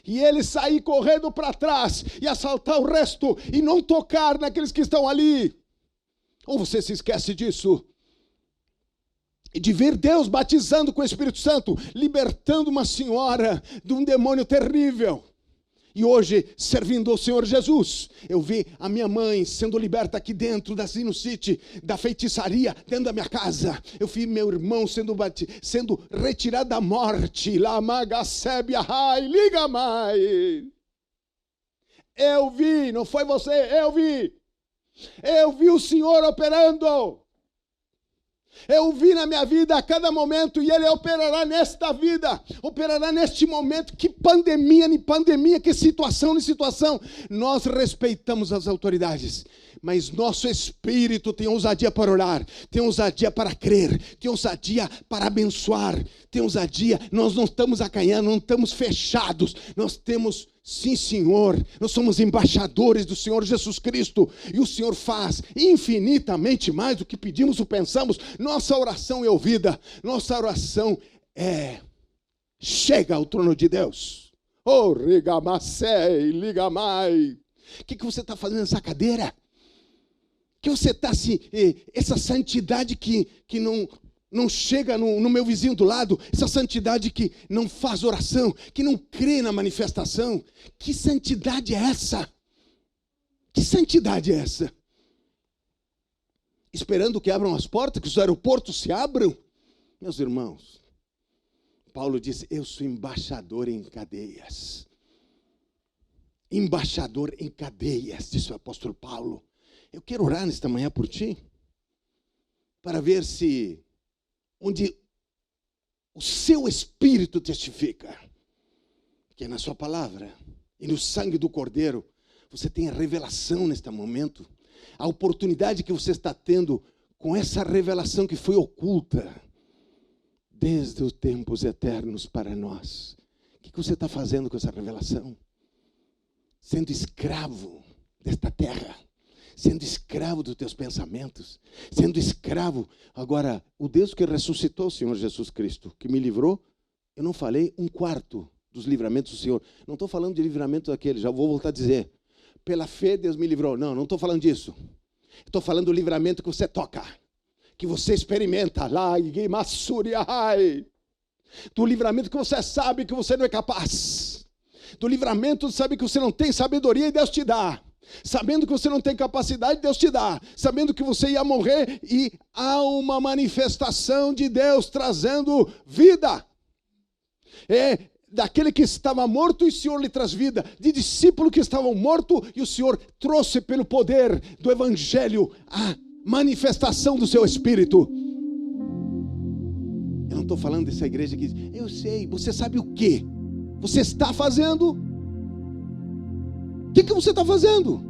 E ele sair correndo para trás e assaltar o resto e não tocar naqueles que estão ali. Ou você se esquece disso? E de ver Deus batizando com o Espírito Santo, libertando uma senhora de um demônio terrível. E hoje, servindo ao Senhor Jesus, eu vi a minha mãe sendo liberta aqui dentro da sinusite, da feitiçaria, dentro da minha casa. Eu vi meu irmão sendo retirado da morte. Liga mais. Eu vi, não foi você, eu vi. Eu vi o Senhor operando. Eu vi na minha vida a cada momento, e Ele operará nesta vida, operará neste momento. Que pandemia, nem pandemia, que situação, nem situação. Nós respeitamos as autoridades, mas nosso espírito tem ousadia para orar, tem ousadia para crer, tem ousadia para abençoar, tem ousadia. Nós não estamos acanhando, não estamos fechados, nós temos... Sim, Senhor, nós somos embaixadores do Senhor Jesus Cristo, e o Senhor faz infinitamente mais do que pedimos ou pensamos. Nossa oração é ouvida, nossa oração chega ao trono de Deus. Oh, rigamacei, ligamai. O que você está fazendo nessa cadeira? Que você está assim, essa santidade que não chega no meu vizinho do lado, essa santidade que não faz oração, que não crê na manifestação. Que santidade é essa? Que santidade é essa? Esperando que abram as portas, que os aeroportos se abram? Meus irmãos, Paulo disse, eu sou embaixador em cadeias. Embaixador em cadeias, disse o apóstolo Paulo. Eu quero orar nesta manhã por ti, para ver se... onde o seu espírito testifica, que é na sua palavra e no sangue do Cordeiro, você tem a revelação neste momento, a oportunidade que você está tendo com essa revelação que foi oculta desde os tempos eternos para nós. O que você está fazendo com essa revelação? Sendo escravo desta terra, sendo escravo dos teus pensamentos, sendo escravo. Agora, o Deus que ressuscitou o Senhor Jesus Cristo, que me livrou, eu não falei 1/4 dos livramentos do Senhor. Não estou falando de livramento daquele, já vou voltar a dizer. Pela fé Deus me livrou. Não estou falando disso. Estou falando do livramento que você toca, que você experimenta. Do livramento que você sabe que você não é capaz. Do livramento que sabe que você não tem sabedoria e Deus te dá. Sabendo que você não tem capacidade, Deus te dá. Sabendo que você ia morrer e há uma manifestação de Deus trazendo vida. É daquele que estava morto e o Senhor lhe traz vida. De discípulo que estavam morto e o Senhor trouxe pelo poder do Evangelho a manifestação do seu Espírito. Eu não estou falando dessa igreja que diz, eu sei, você sabe o que você está fazendo? O que você está fazendo?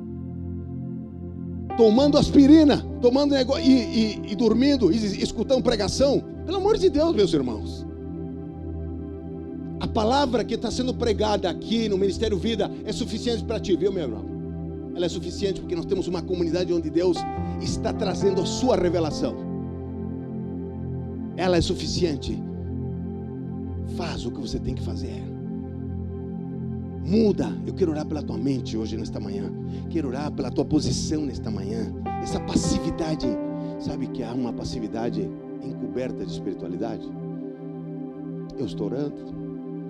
Tomando aspirina, tomando negócio e dormindo, e escutando pregação? Pelo amor de Deus, meus irmãos. A palavra que está sendo pregada aqui no Ministério Vida é suficiente para ti, viu, meu irmão? Ela é suficiente porque nós temos uma comunidade onde Deus está trazendo a sua revelação. Ela é suficiente. Faz o que você tem que fazer. Muda. Eu quero orar pela tua mente hoje, nesta manhã. Quero orar pela tua posição nesta manhã. Essa passividade. Sabe que há uma passividade encoberta de espiritualidade? Eu estou orando,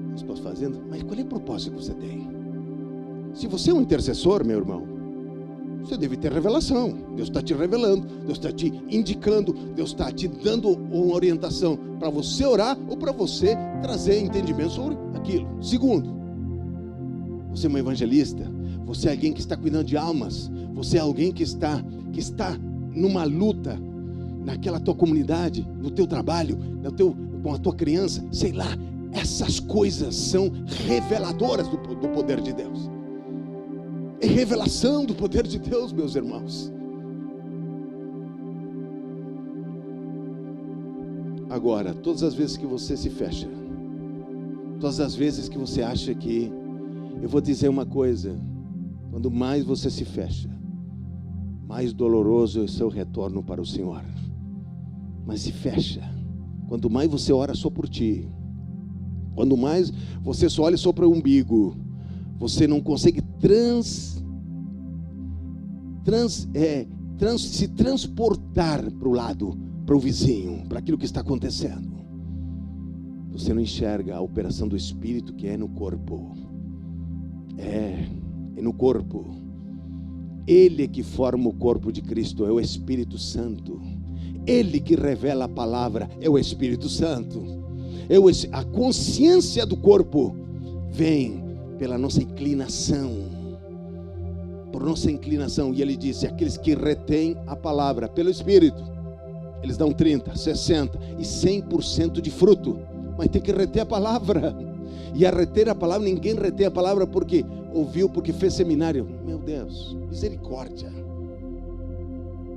eu estou fazendo, mas qual é o propósito que você tem? Se você é um intercessor, meu irmão, você deve ter revelação. Deus está te revelando, Deus está te indicando, Deus está te dando uma orientação para você orar ou para você trazer entendimento sobre aquilo. Segundo, você é um evangelista, você é alguém que está cuidando de almas, você é alguém que está numa luta naquela tua comunidade, no teu trabalho, com a tua criança, sei lá. Essas coisas são reveladoras do poder de Deus. É revelação do poder de Deus, meus irmãos. Agora, todas as vezes que você se fecha, todas as vezes que você acha que... Eu vou dizer uma coisa: quando mais você se fecha, mais doloroso é o seu retorno para o Senhor. Mas se fecha. Quanto mais você ora só por ti, quando mais você só olha só para o umbigo, você não consegue se transportar para o lado, para o vizinho, para aquilo que está acontecendo. Você não enxerga a operação do Espírito que é no corpo. É no corpo. Ele que forma o corpo de Cristo, é o Espírito Santo. Ele que revela a palavra, é o Espírito Santo. A consciência do corpo vem pela nossa inclinação. Por nossa inclinação. E ele disse, aqueles que retêm a palavra pelo Espírito, eles dão 30, 60 e 100% de fruto. Mas tem que reter a palavra. E a reter a palavra, ninguém retém a palavra porque ouviu, porque fez seminário. Meu Deus, misericórdia.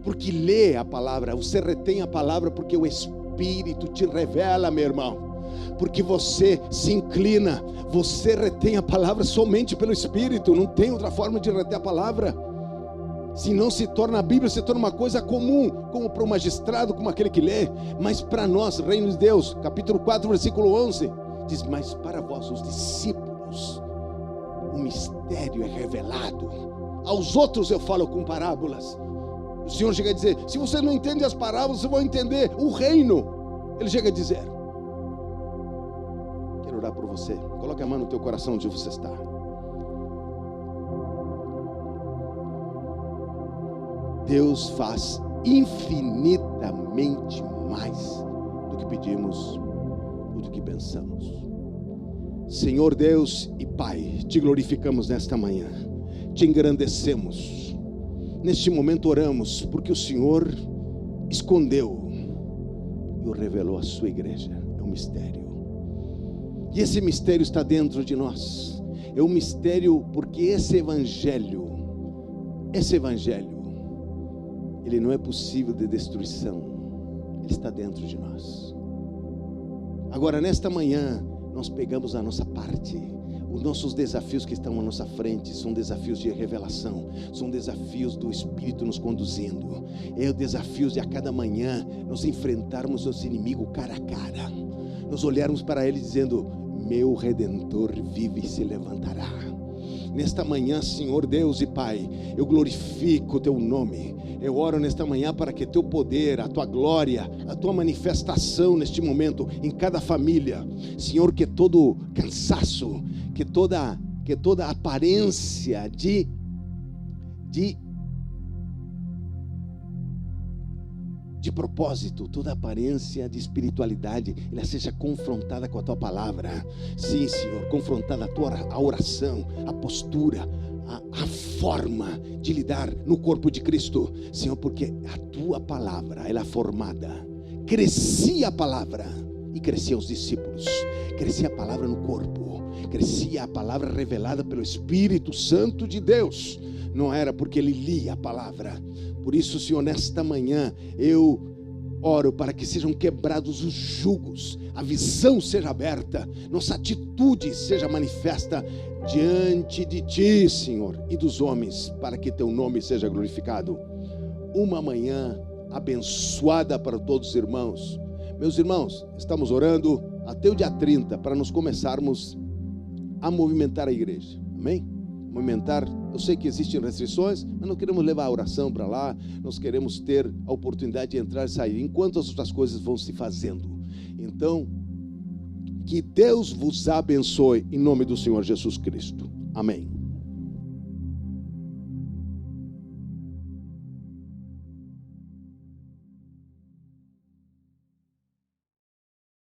Porque lê a palavra, você retém a palavra porque o Espírito te revela, meu irmão. Porque você se inclina, você retém a palavra somente pelo Espírito. Não tem outra forma de reter a palavra. Senão se torna a Bíblia, se torna uma coisa comum, como para o magistrado, como aquele que lê. Mas para nós, reino de Deus, capítulo 4, versículo 11, diz, mas para vós, os discípulos, o mistério é revelado. Aos outros eu falo com parábolas. O Senhor chega a dizer, se você não entende as parábolas, você vai entender o reino. Ele chega a dizer, quero orar por você. Coloque a mão no teu coração onde você está. Deus faz infinitamente mais do que pedimos ou do que pensamos. Senhor Deus e Pai, te glorificamos nesta manhã, te engrandecemos. Neste momento oramos porque o Senhor escondeu e o revelou à sua igreja. É um mistério. E esse mistério está dentro de nós. É um mistério porque esse evangelho, ele não é possível de destruição. Ele está dentro de nós. Agora, nesta manhã, nós pegamos a nossa parte. Os nossos desafios que estão à nossa frente são desafios de revelação, são desafios do Espírito nos conduzindo. É o desafio de a cada manhã nós enfrentarmos nosso inimigo cara a cara, nós olharmos para ele dizendo, meu Redentor vive e se levantará. Nesta manhã, Senhor Deus e Pai, eu glorifico o teu nome. Eu oro nesta manhã para que teu poder, a tua glória, a tua manifestação neste momento em cada família, Senhor, que todo cansaço, que toda aparência de propósito, toda aparência de espiritualidade, ela seja confrontada com a tua palavra. Sim, Senhor, confrontada a oração, a postura, a forma de lidar no corpo de Cristo, Senhor, porque a tua palavra, ela é formada. Crescia a palavra e cresciam os discípulos, crescia a palavra no corpo, crescia a palavra revelada pelo Espírito Santo de Deus. Não era porque ele lia a palavra. Por isso, Senhor, nesta manhã eu oro para que sejam quebrados os jugos, a visão seja aberta, nossa atitude seja manifesta diante de Ti, Senhor, e dos homens, para que Teu nome seja glorificado. Uma manhã abençoada para todos os irmãos. Meus irmãos, estamos orando até o dia 30 para nós começarmos a movimentar a igreja. Amém? Movimentar, eu sei que existem restrições, mas não queremos levar a oração para lá, nós queremos ter a oportunidade de entrar e sair, enquanto as outras coisas vão se fazendo. Então, que Deus vos abençoe, em nome do Senhor Jesus Cristo. Amém.